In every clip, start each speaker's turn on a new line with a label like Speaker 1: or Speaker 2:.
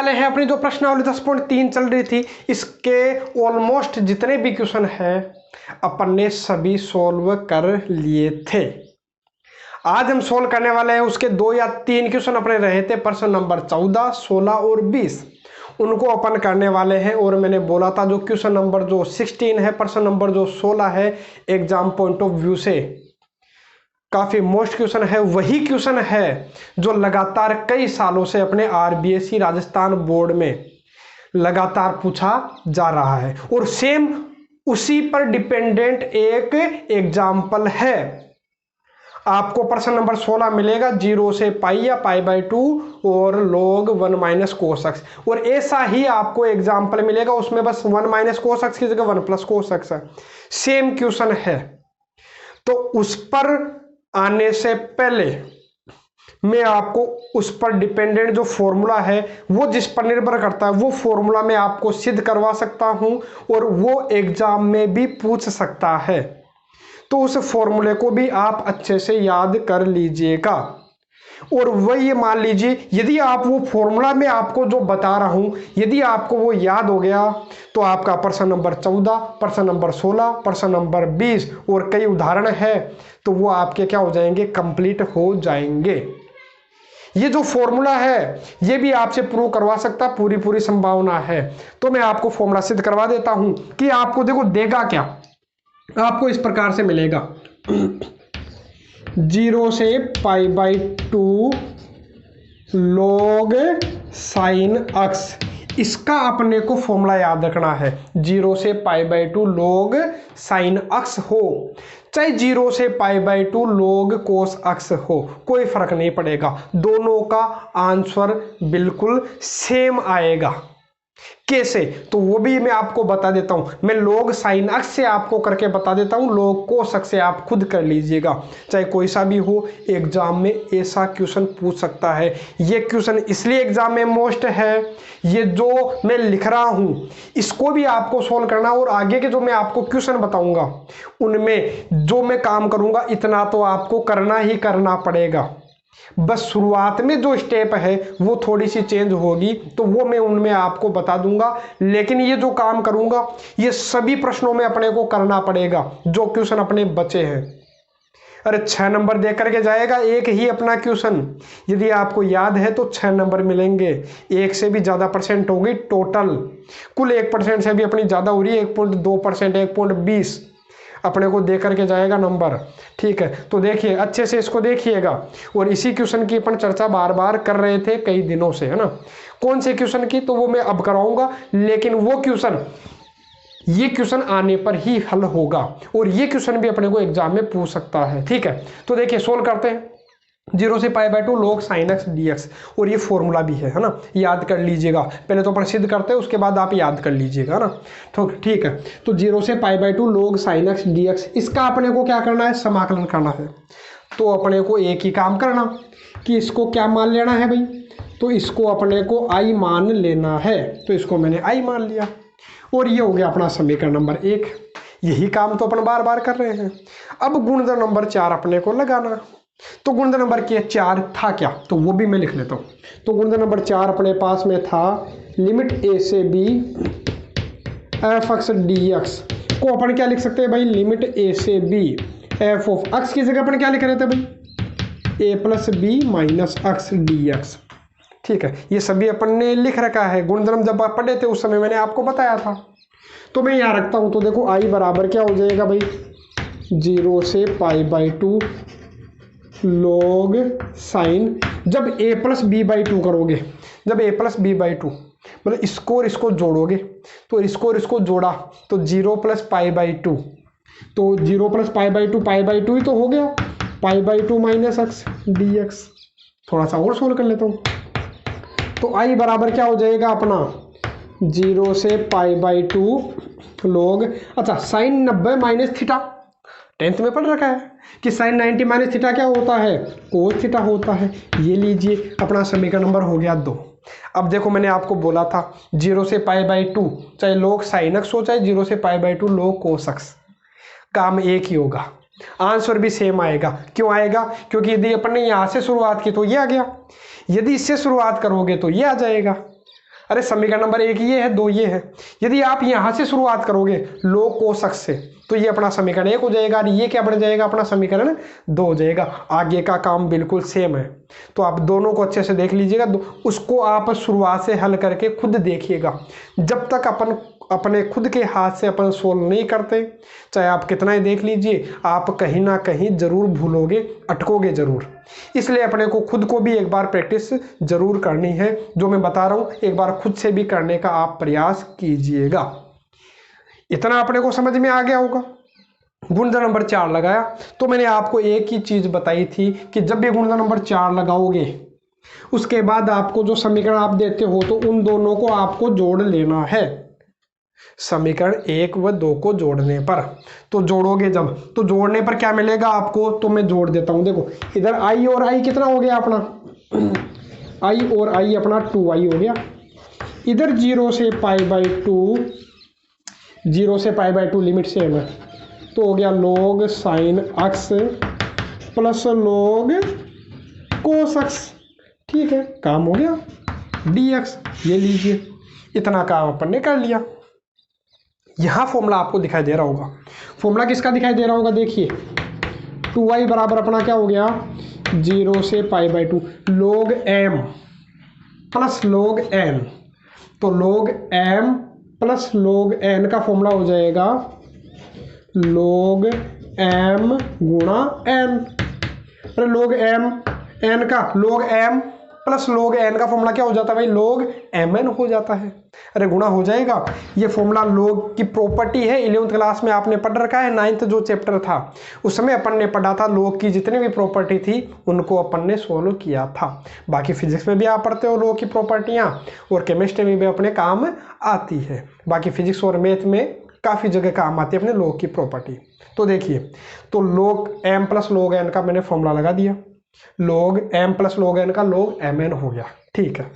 Speaker 1: वाले हैं अपनी जो प्रश्नावली 10.3 चल रही थी, इसके ऑलमोस्ट जितने भी क्वेश्चन है अपन ने सभी सॉल्व कर लिए थे। आज हम सॉल्व करने वाले हैं उसके 2 या 3 क्वेश्चन अपने रहे थे, प्रश्न नंबर 14, 16 और 20 उनको अपन करने वाले हैं। और मैंने बोला था जो क्वेश्चन नंबर जो 16 है, प्रश्न नंबर जो 16 है, एग्जाम पॉइंट ऑफ व्यू से काफी मोस्ट क्वेश्चन है, वही क्वेश्चन है जो लगातार कई सालों से अपने आरबीएसई राजस्थान बोर्ड में लगातार पूछा जा रहा है और सेम उसी पर डिपेंडेंट एक एग्जाम्पल है। आपको प्रश्न नंबर 16 मिलेगा 0 से पाई या पाई बाई 2 और log 1 माइनस कोस एक्स, और ऐसा ही आपको एग्जाम्पल मिलेगा, उसमें बस 1 माइनस कोस एक्स की जगह 1 प्लस कोस एक्स है। सेम क्वेश्चन है, तो उस पर आने से पहले मैं आपको उस पर डिपेंडेंट जो फॉर्मूला है वो जिस पर निर्भर करता है वो फॉर्मूला मैं आपको सिद्ध करवा सकता हूं और वो एग्जाम में भी पूछ सकता है। तो उस फॉर्मूले को भी आप अच्छे से याद कर लीजिएगा। और वही मान लीजिए यदि आप वो फॉर्मूला में आपको जो बता रहा हूं यदि आपको वो याद हो गया तो आपका प्रश्न नंबर 14, प्रश्न नंबर 16, प्रश्न नंबर 20 और कई उदाहरण है तो वो आपके क्या हो जाएंगे, कंप्लीट हो जाएंगे। ये जो फॉर्मूला है ये भी आपसे प्रूव करवा सकता, पूरी संभावना है। तो मैं आपको फॉर्मूला सिद्ध करवा देता हूं कि आपको देखो देगा क्या, आपको इस प्रकार से मिलेगा 0 से pi by 2 log sine x, इसका अपने को फॉर्मूला याद रखना है। 0 से pi by 2 log sine x हो, चाहे 0 से pi by 2 log cos x हो, कोई फर्क नहीं पड़ेगा, दोनों का आंसर बिल्कुल सेम आएगा। कैसे, तो वो भी मैं आपको बता देता हूं। मैं log साइन एक्स से आपको करके बता देता हूं, log कोस एक्स से आप खुद कर लीजिएगा। चाहे कोई सा भी हो, एग्जाम में ऐसा क्वेश्चन पूछ सकता है। ये क्वेश्चन इसलिए एग्जाम में मोस्ट है, ये जो मैं लिख रहा हूं इसको भी आपको सोल्व करना, और आगे के जो मैं आपको क्वेश्चन बताऊंगा उनमें जो मैं काम करूंगा इतना तो आपको करना ही करना पड़ेगा। बस शुरुआत में जो स्टेप है वो थोड़ी सी चेंज होगी तो वो मैं उनमें आपको बता दूंगा, लेकिन ये जो काम करूंगा ये सभी प्रश्नों में अपने को करना पड़ेगा जो क्वेश्चन अपने बचे हैं। अरे 6 नंबर दे करके जाएगा एक ही अपना क्वेश्चन, यदि आपको याद है तो 6 नंबर मिलेंगे। 1 से भी ज़्यादा परसेंट होगी टोटल, कुल 1% से भी अपनी ज़्यादा हो रही है, 1.2%, 1.20 अपने को दे करके जाएगा नंबर। ठीक है, तो देखिए अच्छे से इसको देखिएगा। और इसी क्वेश्चन की अपन चर्चा बार बार कर रहे थे कई दिनों से, है ना। कौन से क्वेश्चन की, तो वो मैं अब कराऊंगा, लेकिन वो क्वेश्चन ये क्वेश्चन आने पर ही हल होगा, और ये क्वेश्चन भी अपने को एग्जाम में पूछ सकता है। ठीक है, तो देखिए सोल्व करते हैं। 0 से pi by 2 log sine x d x, और ये फॉर्मूला भी है ना, याद कर लीजिएगा। पहले तो अपन सिद्ध करते हैं उसके बाद आप याद कर लीजिएगा ना। तो ठीक है, तो 0 से pi by 2 log sine x d x, इसका अपने को क्या करना है, समाकलन करना है। तो अपने को एक ही काम करना कि इसको क्या मान लेना है भाई, तो इसको अपने को आई मान लेना है, तो इसको मैंने आई मान लिया और ये हो गया अपना समीकरण नंबर 1। यही काम तो अपन बार बार कर रहे हैं। अब गुणनखंड नंबर 4 अपने को लगाना, तो गुणनखंड नंबर 4 था क्या, तो वो भी मैं लिख लेता हूँ। तो गुणनखंड नंबर 4 अपने पास में था लिमिट a से b F x d x को अपन क्या लिख सकते हैं भाई, लिमिट a से b एफ ऑफ x की जगह अपन क्या लिख रहे थे भाई, a plus b minus x d x. ठीक है, ये सभी अपन ने लिख रखा है, गुणधर्म जब आप पढ़े थे उस समय मैंने आपको बताया था। तो मैं यहाँ रखता हूँ, तो देखो आई बराबर क्या हो जाएगा भाई, 0 से पाई बाई 2 log साइन, जब a प्लस बी बाई 2 करोगे, जब a प्लस बी बाई 2 मतलब इसको और इसको जोड़ोगे, तो इसको और इसको जोड़ा तो 0 प्लस पाई बाई 2, तो 0 प्लस पाई बाई 2 ही तो हो गया, pi by 2 minus x d x. थोड़ा सा और सोल्व कर लेता हूँ, तो आई बराबर क्या हो जाएगा अपना 0 से पाई बाई 2 log, अच्छा साइन 90 माइनस थीटा, 10th में पढ़ रखा है कि साइन 90 माइनस थीटा क्या होता है, कोस थीटा होता है। ये लीजिए अपना समीकरण नंबर हो गया 2। अब देखो मैंने आपको बोला था 0 से पाई बाई 2 चाहे log साइन एक्स हो, चाहे 0 से pi by 2 log cos x, काम एक ही होगा, आंसर भी सेम आएगा। क्यों आएगा, क्योंकि यदि अपन ने यहाँ से शुरुआत की तो ये आ गया, यदि इससे शुरुआत करोगे तो ये आ जाएगा। अरे समीकरण नंबर 1 ये है, 2 ये है। यदि आप यहाँ से शुरुआत करोगे log cos x से, तो ये अपना समीकरण 1 हो जाएगा और ये क्या बन जाएगा, अपना समीकरण 2 हो जाएगा। आगे का काम बिल्कुल सेम है, तो आप दोनों को अच्छे से देख लीजिएगा। उसको आप शुरुआत से हल करके खुद देखिएगा। जब तक अपन अपने खुद के हाथ से अपन सोल्व नहीं करते, चाहे आप कितना ही देख लीजिए, आप कहीं ना कहीं जरूर भूलोगे, अटकोगे जरूर। इसलिए अपने को खुद को भी एक बार प्रैक्टिस जरूर करनी है। जो मैं बता रहा हूँ एक बार खुद से भी करने का आप प्रयास कीजिएगा। इतना अपने को समझ में आ गया होगा। गुणधर्म नंबर 4 लगाया, तो मैंने आपको एक ही चीज बताई थी कि जब भी गुणधर्म नंबर 4 लगाओगे, उसके बाद आपको जो समीकरण आप देते हो तो उन दोनों को आपको जोड़ लेना है। समीकरण 1 व 2 को जोड़ने पर, तो जोड़ोगे जब, तो जोड़ने पर क्या मिलेगा आपको, तो मैं जोड़ देता हूं। देखो इधर i और i कितना हो गया अपना, i और i अपना 2i हो गया। इधर 0 से π/2, 0 से π/2 लिमिट सेम है, तो हो गया log sin x plus log cos x। ठीक है, काम हो गया, dx ये लीजिए। इतना काम अपन ने कर लिया। यहां फॉर्मूला आपको दिखाई दे रहा होगा। फॉर्मूला किसका दिखाई दे रहा होगा, देखिए 2i बराबर अपना क्या हो गया, 0 से π/2 log m plus log n। तो log m plus log n का फॉर्मूला हो जाएगा log m गुणा n। अरे log m n का log m plus log n का फॉर्मूला क्या हो जाता है भाई, log mn हो जाता है। अरे गुणा हो जाएगा। ये फॉर्मूला log की प्रॉपर्टी है, 11th क्लास में आपने पढ़ रखा है। 9th जो चैप्टर था उस समय अपन ने पढ़ा था, log की जितनी भी प्रॉपर्टी थी उनको अपन ने सोल्व किया था। बाकी फिजिक्स में भी आप पढ़ते हो log की प्रॉपर्टियां, और केमिस्ट्री में भी अपने काम आती है। बाकी फिजिक्स और मैथ में काफ़ी जगह काम आती है अपने log की प्रॉपर्टी। तो देखिए, तो log m plus log n का मैंने फॉर्मूला लगा दिया, log m plus log n का log mn हो गया। ठीक है,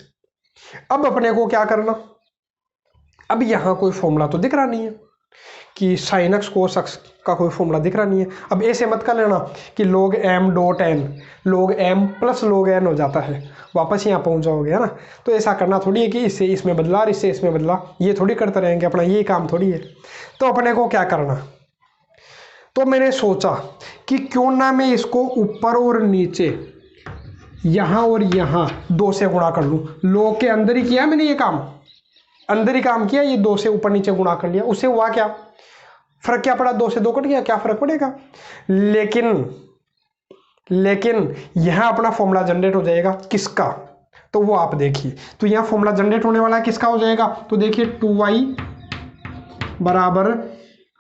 Speaker 1: अब अपने को क्या करना, अब यहाँ कोई फॉर्मूला तो दिख रहा नहीं है कि sin x cos x का कोई फॉर्मूला दिख रहा नहीं है। अब ऐसे मत कर लेना कि log m dot n log m plus log n हो जाता है, वापस यहाँ पहुँच जाओगे, है ना। तो ऐसा करना थोड़ी है कि इससे इसमें बदला और इससे इसमें बदला, ये थोड़ी करते रहेंगे, अपना ये काम थोड़ी है। तो अपने को क्या करना, तो मैंने सोचा कि क्यों ना मैं इसको ऊपर और नीचे, यहाँ और यहाँ 2 से गुणा कर लूँ। log के अंदर ही किया मैंने ये काम, अंदर ही काम किया, ये 2 से ऊपर नीचे गुणा कर लिया। उससे हुआ क्या, फर्क क्या पड़ा, 2 से 2 कट गया, क्या फर्क पड़ेगा। लेकिन यहाँ अपना फॉर्मूला जनरेट हो जाएगा किसका, तो वो आप देखिए। तो यहाँ फॉर्मूला जनरेट होने वाला है किसका हो जाएगा, तो देखिए 2i बराबर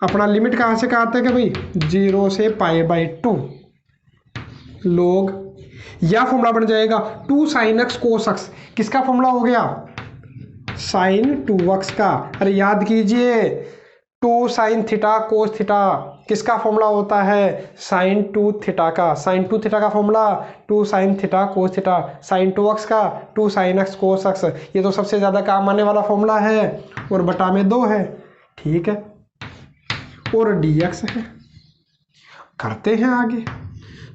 Speaker 1: अपना लिमिट कहाँ से कहाँ तक है भाई, 0 से π/2 log, या फॉर्मूला बन जाएगा 2 sin x cos x। किसका फॉर्मूला हो गया, sin 2x का। अरे याद कीजिए, 2 sin थीटा cos थीटा किसका फॉर्मूला होता है, sin 2 थीटा का। sin 2 थीटा का formula 2 sin theta cos theta, sin 2x का 2 sin x cos x। ये तो सबसे ज़्यादा काम आने वाला फॉर्मूला है, और बटा में 2 है। ठीक है, और dx है। करते हैं आगे,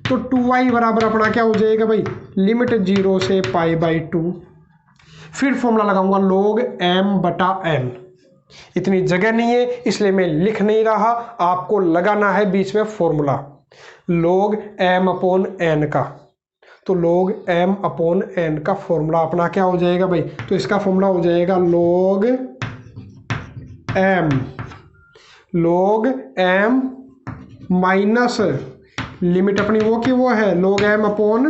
Speaker 1: तो 2i बराबर अपना क्या हो जाएगा भाई, लिमिट 0 से π/2, फिर फॉर्मूला लगाऊंगा log m बटा n। इतनी जगह नहीं है इसलिए मैं लिख नहीं रहा, आपको लगाना है बीच में formula log m upon n का। तो log m अपॉन n का फॉर्मूला अपना क्या हो जाएगा भाई, तो इसका फॉर्मूला हो जाएगा log m माइनस लिमिट अपनी वो की वो है log m upon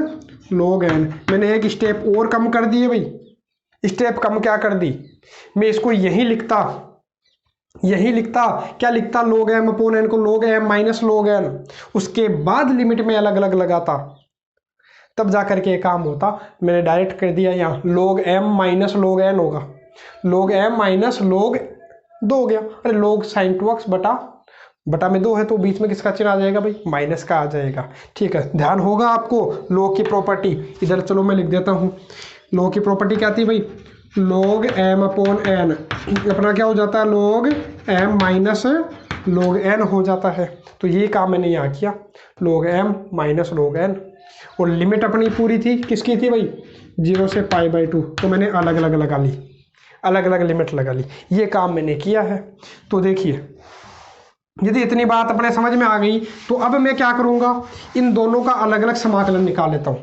Speaker 1: log n। मैंने एक स्टेप और कम कर दिए भाई। स्टेप कम क्या कर दी, मैं इसको यही लिखता क्या लिखता, log m अपॉन n को log m minus log n, उसके बाद लिमिट में अलग अलग लगाता, तब जा करके काम होता। मैंने डायरेक्ट कर दिया, यहाँ log m minus log n होगा, log m माइनस log 2 हो गया। अरे log sin 2x बटा में 2 है, तो बीच में किसका चिन्ह आ जाएगा भाई, माइनस का आ जाएगा। ठीक है, ध्यान होगा आपको। log की प्रॉपर्टी इधर चलो मैं लिख देता हूँ। log की प्रॉपर्टी क्या थी भाई, log m अपॉन n अपना क्या हो जाता है, log m minus log n हो जाता है। तो ये काम मैंने यहाँ किया, log m minus log n, और लिमिट अपनी पूरी थी किसकी थी भाई, 0 से π/2, तो मैंने अलग अलग लगा ली। अलग अलग लिमिट लगा ली। ये काम मैंने किया है। तो देखिए, यदि इतनी बात अपने समझ में आ गई तो अब मैं क्या करूँगा, इन दोनों का अलग अलग समाकलन निकाल लेता हूँ।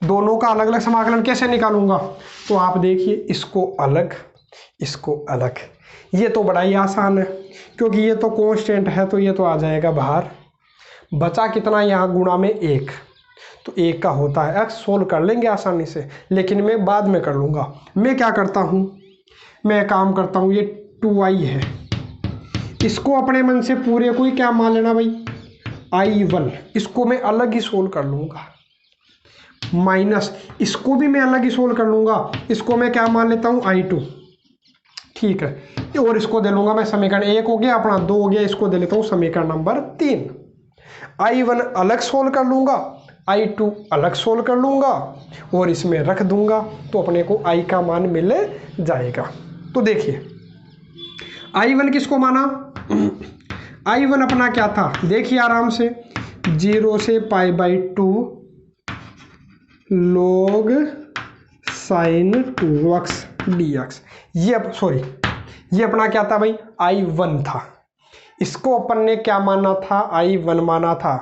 Speaker 1: दोनों का अलग अलग समाकलन कैसे निकालूंगा, तो आप देखिए, इसको अलग, इसको अलग। ये तो बड़ा ही आसान है, क्योंकि ये तो कांस्टेंट है, तो ये तो आ जाएगा बाहर। बचा कितना यहाँ, गुणा में 1, तो 1 का होता है x। सोल्व कर लेंगे आसानी से, लेकिन मैं बाद में कर लूँगा। मैं क्या करता हूँ, मैं काम करता हूँ, ये 2i है, इसको अपने मन से पूरे को ही क्या मान लेना भाई, i1। इसको मैं अलग ही सोल्व कर लूँगा, माइनस इसको भी मैं अलग ही सोल्व कर लूँगा, इसको मैं क्या मान लेता हूँ, i2। ठीक है, और इसको दे लूँगा मैं समीकरण 1 हो गया अपना, 2 हो गया, इसको दे लेता हूँ समीकरण नंबर 3। i1 अलग सोल्व कर लूँगा, i2 अलग सोल्व कर लूँगा और इसमें रख दूँगा, तो अपने को i का मान मिल जाएगा। तो देखिए, i1 किसको माना, i1 अपना क्या था, देखिए आराम से, 0 से π/2 log sin 2x dx। ये ये अपना क्या था भाई, i1 था। इसको अपन ने क्या माना था, i1 माना था।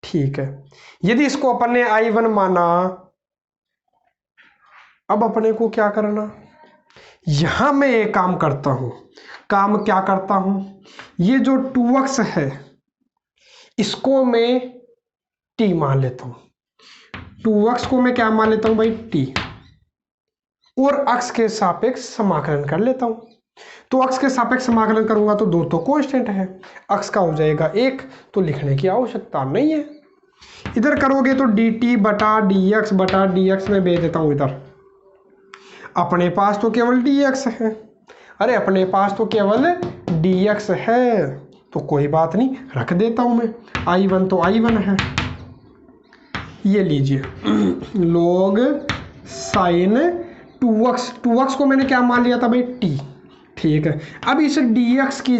Speaker 1: ठीक है, यदि इसको अपन ने i1 माना, अब अपने को क्या करना, यहां मैं एक काम करता हूं। काम क्या करता हूं, ये जो 2x है इसको मैं t मान लेता हूं। 2x को मैं क्या मान लेता हूं भाई, t, और x के सापेक्ष समाकलन कर लेता हूं। तो x के सापेक्ष समाकलन करूंगा तो 2 तो कांस्टेंट है, x का हो जाएगा 1, तो लिखने की आवश्यकता नहीं है। इधर करोगे तो dt बटा dx में भेज देता हूं इधर। अपने पास तो केवल dx है, अरे अपने पास तो केवल dx है, तो कोई बात नहीं, रख देता हूं मैं। i1 तो i1 है, ये लीजिए log sin 2x को मैंने क्या मान लिया था भाई, t। ठीक है, अब इस dx की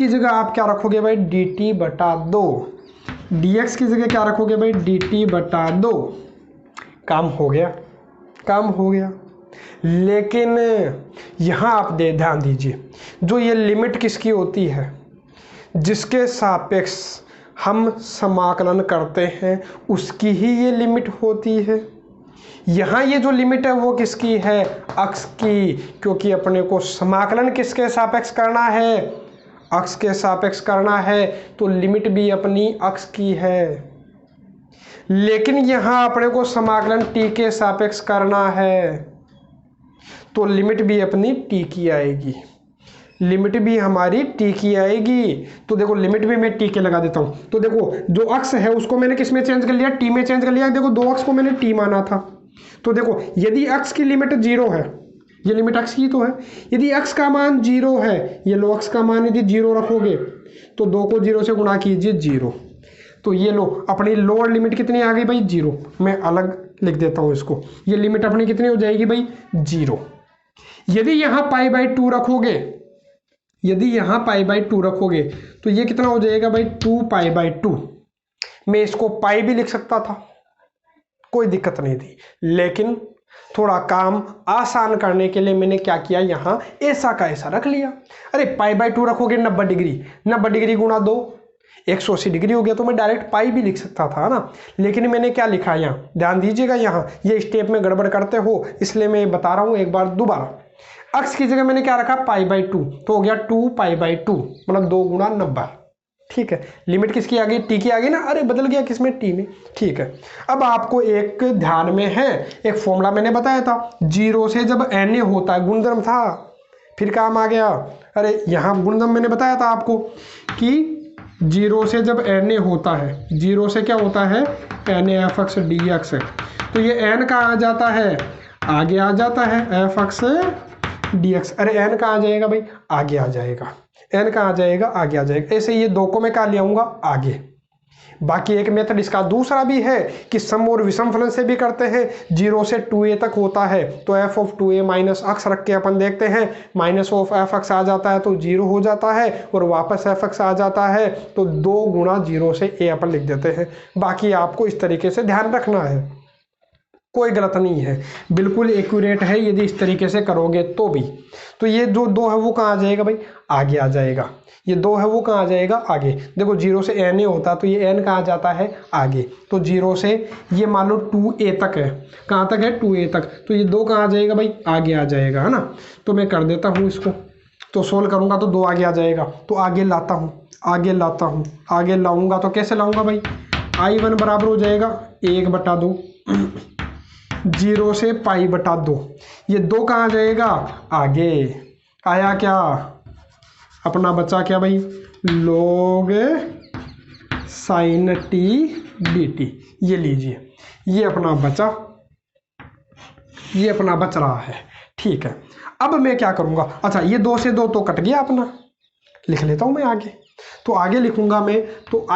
Speaker 1: जगह आप क्या रखोगे भाई, dt बटा 2। dx की जगह क्या रखोगे भाई, dt बटा 2। काम हो गया। लेकिन यहाँ आप ध्यान दीजिए, जो ये लिमिट किसकी होती है, जिसके सापेक्ष हम समाकलन करते हैं उसकी ही ये लिमिट होती है। यहाँ ये जो लिमिट है वो किसकी है, x की, क्योंकि अपने को समाकलन किसके सापेक्ष करना है, x के सापेक्ष करना है, तो लिमिट भी अपनी x की है। लेकिन यहाँ अपने को समाकलन t के सापेक्ष करना है, तो लिमिट भी अपनी t की आएगी, लिमिट भी हमारी t की आएगी। तो देखो, लिमिट भी मैं t के लगा देता हूँ। तो देखो, जो x है उसको मैंने किस में चेंज कर लिया, t में चेंज कर लिया। देखो, 2x को मैंने t माना था, तो देखो यदि x की लिमिट 0 है, ये लिमिट x की तो है, यदि x का मान 0 है, ये लो x का मान यदि 0 रखोगे तो 2 को 0 से गुणा कीजिए, 0। तो ये लो, अपनी लोअर लिमिट कितनी आ गई भाई, 0। मैं अलग लिख देता हूँ इसको, ये लिमिट अपनी कितनी हो जाएगी भाई, 0। यदि यहाँ π/2 रखोगे, यदि यहाँ π/2 रखोगे तो ये कितना हो जाएगा भाई, 2π/2। मैं इसको पाई भी लिख सकता था, कोई दिक्कत नहीं थी, लेकिन थोड़ा काम आसान करने के लिए मैंने क्या किया, यहाँ ऐसा का ऐसा रख लिया। अरे π/2 रखोगे 90 डिग्री, 90 डिग्री गुणा 2 180 डिग्री हो गया, तो मैं डायरेक्ट पाई भी लिख सकता था ना। लेकिन मैंने क्या लिखा, यहाँ ध्यान दीजिएगा, यहाँ ये स्टेप में गड़बड़ करते हो, इसलिए मैं बता रहा हूँ एक बार दोबारा। x की जगह मैंने क्या रखा, π/2, तो हो गया 2π/2, मतलब 2 गुणा 90। ठीक है, लिमिट किसकी आ गई, t की आ गई ना, अरे बदल गया किसमें, t में। ठीक है, अब आपको एक ध्यान में है, एक फॉर्मूला मैंने बताया था, 0 से जब na होता है, गुणधर्म था, फिर काम आ गया। अरे यहाँ गुणधर्म मैंने बताया था आपको कि 0 से जब na होता है, 0 से क्या होता है, na(f(x) dx है, तो ये n कहाँ आ जाता है, आगे आ जाता है, f(x) dx। अरे n कहाँ आ जाएगा भाई, आगे आ जाएगा, n कहाँ आ जाएगा, आगे आ जाएगा। ऐसे ये 2 को मैं कहाँ ले आऊँगा, आगे। बाकी एक मेथड इसका दूसरा भी है कि सम और विषम फलन से भी करते हैं। 0 से 2a तक होता है तो f(2a माइनस x) रख के अपन देखते हैं, माइनस ऑफ f(x) आ जाता है तो 0 हो जाता है, और वापस f(x) आ जाता है तो 2 गुणा 0 से a अपन लिख देते हैं। बाकी आपको इस तरीके से ध्यान रखना है, कोई गलत नहीं है, बिल्कुल एक्यूरेट है यदि इस तरीके से करोगे तो भी। तो ये जो 2 है वो कहाँ आ जाएगा भाई, आगे आ जाएगा। ये 2 है वो कहाँ आ जाएगा, आगे। देखो 0 से n होता तो ये n कहाँ जाता है, आगे। तो 0 से ये मान लो 2a तक है, कहाँ तक है, 2a तक। तो ये 2 कहाँ आ जाएगा भाई, आगे आ जाएगा, है ना। तो मैं कर देता हूँ इसको, तो सोल्व करूँगा तो 2 आगे आ जाएगा। तो आगे लाता हूँ, आगे लाता हूँ, आगे लाऊंगा तो कैसे लाऊंगा भाई, I1 बराबर हो जाएगा 1/2, 0 से π/2। ये 2 कहाँ आ जाएगा, आगे आया। क्या अपना बचा क्या भाई, log sin t dt। ये लीजिए, ये अपना बचा, ये अपना बच रहा है, ठीक है। अब मैं क्या करूँगा, अच्छा ये 2 से 2 तो कट गया अपना, लिख लेता हूँ मैं आगे। तो आगे लिखूँगा मैं, तो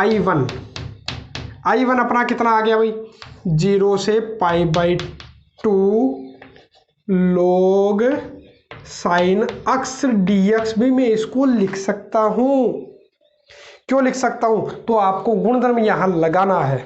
Speaker 1: I1 अपना कितना आ गया भाई, 0 से π/2 log sin x dx भी मैं इसको लिख सकता हूँ। क्यों लिख सकता हूँ, तो आपको गुणधर्म यहाँ लगाना है,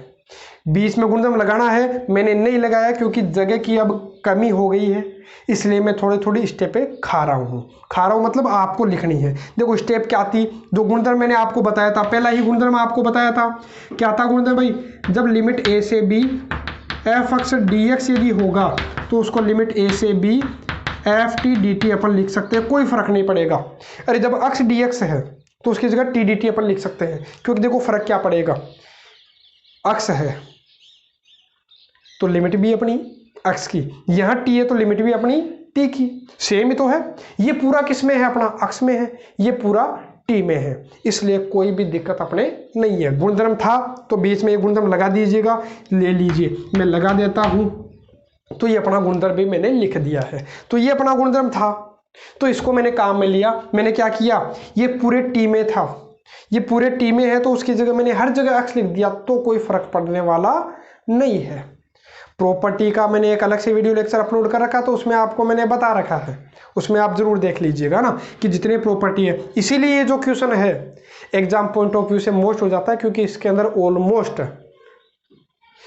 Speaker 1: बीच में गुणधर्म लगाना है। मैंने नहीं लगाया क्योंकि जगह की अब कमी हो गई है, इसलिए मैं थोड़ी थोड़ी स्टेपें खा रहा हूँ मतलब आपको लिखनी है। देखो स्टेप क्या थी, जो गुणधर्म मैंने आपको बताया था, पहला ही गुणधर्म आपको बताया था, क्या था गुणधर्म भाई, जब लिमिट a से b f(x) dx यदि होगा तो उसको लिमिट a से b ft dt अपन लिख सकते हैं, कोई फर्क नहीं पड़ेगा। अरे जब x dx है तो उसकी जगह t dt अपन लिख सकते हैं, क्योंकि देखो फर्क क्या पड़ेगा, x है तो लिमिट भी अपनी x की, यहाँ t है तो लिमिट भी अपनी t की, सेम ही तो है। ये पूरा किस में है, अपना x में है, ये पूरा t में है, इसलिए कोई भी दिक्कत अपने नहीं है। गुणधर्म था तो बीच में ये गुणधर्म लगा दीजिएगा, ले लीजिए, मैं लगा देता हूँ। तो ये अपना गुणधर्म भी मैंने लिख दिया है। तो ये अपना गुणधर्म था, तो इसको मैंने काम में लिया। मैंने क्या किया, ये पूरे t में था, ये पूरे t में है तो उसकी जगह मैंने हर जगह x लिख दिया, तो कोई फर्क पड़ने वाला नहीं है। प्रॉपर्टी का मैंने एक अलग से वीडियो लेक्चर अपलोड कर रखा, तो उसमें आपको मैंने बता रखा है, उसमें आप जरूर देख लीजिएगा ना कि जितने प्रॉपर्टी है। इसीलिए ये जो क्वेश्चन है एग्जाम पॉइंट ऑफ व्यू से मोस्ट हो जाता है, क्योंकि इसके अंदर ऑलमोस्ट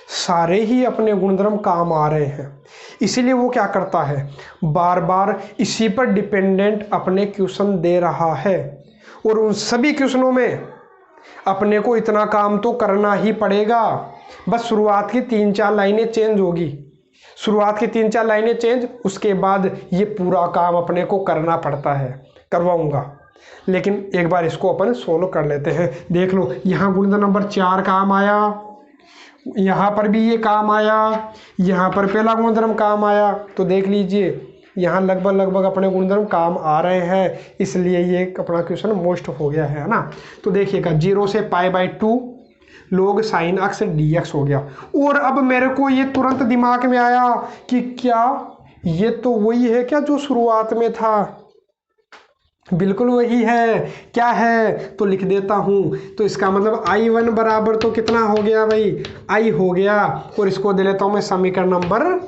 Speaker 1: सारे ही अपने गुणधर्म काम आ रहे हैं। इसीलिए वो क्या करता है, बार बार इसी पर डिपेंडेंट अपने क्वेश्चन दे रहा है, और उन सभी क्वेश्चनों में अपने को इतना काम तो करना ही पड़ेगा। बस शुरुआत की 3-4 लाइनें चेंज होगी, शुरुआत की 3-4 लाइनें चेंज, उसके बाद ये पूरा काम अपने को करना पड़ता है, करवाऊंगा। लेकिन एक बार इसको अपन सोल्व कर लेते हैं। देख लो, यहाँ गुणधर्म नंबर 4 काम आया, यहाँ पर भी ये काम आया, यहाँ पर पहला गुणधर्म काम आया। तो देख लीजिए यहाँ लगभग अपने गुणधर्म काम आ रहे हैं, इसलिए ये अपना क्वेश्चन मोस्ट हो गया है ना। तो देखिएगा 0 से π/2 log sin x dx हो गया। और अब मेरे को ये तुरंत दिमाग में आया कि क्या ये तो वही है क्या जो शुरुआत में था, बिल्कुल वही है। क्या है, तो लिख देता हूँ। तो इसका मतलब I1 बराबर तो कितना हो गया भाई, I हो गया, और इसको दे लेता हूँ मैं समीकरण नंबर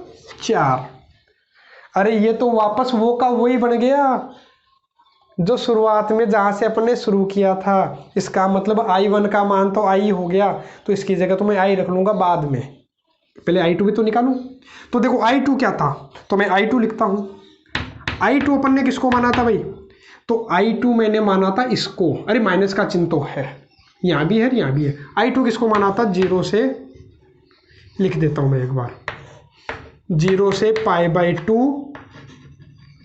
Speaker 1: 4। अरे ये तो वापस वो का वही बन गया जो शुरुआत में जहाँ से अपन ने शुरू किया था। इसका मतलब I1 का मान तो I हो गया, तो इसकी जगह तो मैं I रख लूँगा बाद में, पहले I2 भी तो निकालूँ। तो देखो I2 क्या था, तो मैं I2 लिखता हूँ। I2 अपन ने किसको माना था भाई, तो I2 मैंने माना था इसको, अरे माइनस का चिन्ह तो है, यहाँ भी है यहाँ भी है। I2 किसको माना था, 0 से, लिख देता हूँ मैं एक बार, 0 से π/2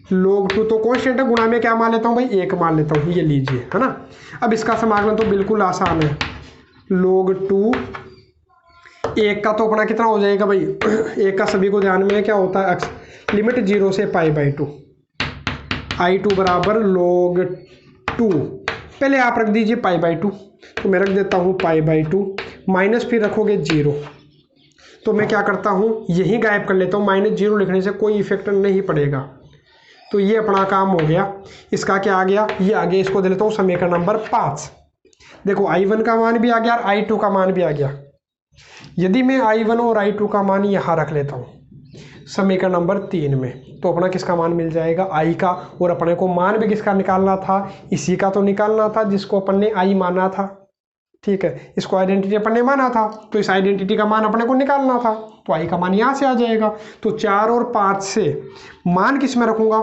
Speaker 1: log 2 तो कॉन्स्टेंट है, गुणा में क्या मान लेता हूँ भाई, 1 मान लेता हूँ, ये लीजिए, है ना। अब इसका समाकलन तो बिल्कुल आसान है, log 2 1 का तो अपना कितना हो जाएगा भाई, 1 का सभी को ध्यान में क्या होता है, x लिमिट 0 से π/2 I2 बराबर log 2, पहले आप रख दीजिए π/2, तो मैं रख देता हूँ π/2 माइनस फिर रखोगे 0, तो मैं क्या करता हूँ यही गायब कर लेता हूँ, -0 लिखने से कोई इफेक्ट नहीं पड़ेगा। तो ये अपना काम हो गया। इसका क्या आ गया, ये आगे, इसको दे लेता हूँ समीकरण नंबर 5। देखो I1 का मान भी आ गया और I2 का मान भी आ गया। यदि मैं I1 और I2 का मान यहाँ रख लेता हूँ समीकरण नंबर 3 में, तो अपना किसका मान मिल जाएगा, I का। और अपने को मान भी किसका निकालना था, इसी का तो निकालना था जिसको अपन ने I माना था। ठीक है, इसको आइडेंटिटी अपन ने माना था, तो इस आइडेंटिटी का मान अपने को निकालना था, तो आई का मान यहाँ से आ जाएगा। तो 4 और 5 से मान किस में रखूंगा,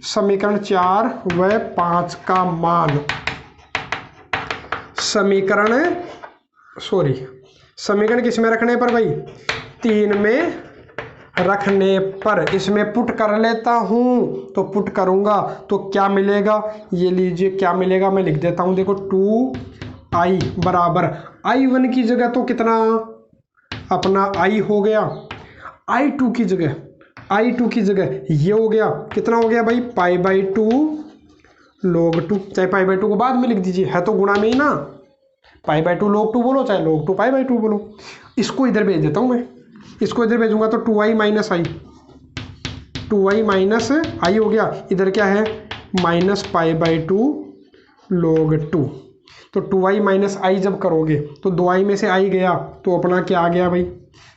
Speaker 1: समीकरण 4 व 5 का मान समीकरण किस में रखने पर भाई, 3 में रखने पर। इसमें पुट कर लेता हूं, तो पुट करूंगा तो क्या मिलेगा, ये लीजिए क्या मिलेगा, मैं लिख देता हूं, देखो 2i बराबर i1 की जगह तो कितना अपना i हो गया, i2 की जगह ये हो गया, कितना हो गया भाई, π/2 log 2, चाहे π/2 को बाद में लिख दीजिए, है तो गुणा में ही ना, π/2 log 2 बोलो चाहे log 2 π/2 बोलो। इसको इधर भेज देता हूं मैं, इसको इधर भेजूंगा तो 2i माइनस आई हो गया, इधर क्या है माइनस π/2 log 2। तो 2i माइनस आई जब करोगे तो 2i में से आई गया तो अपना क्या आ गया भाई,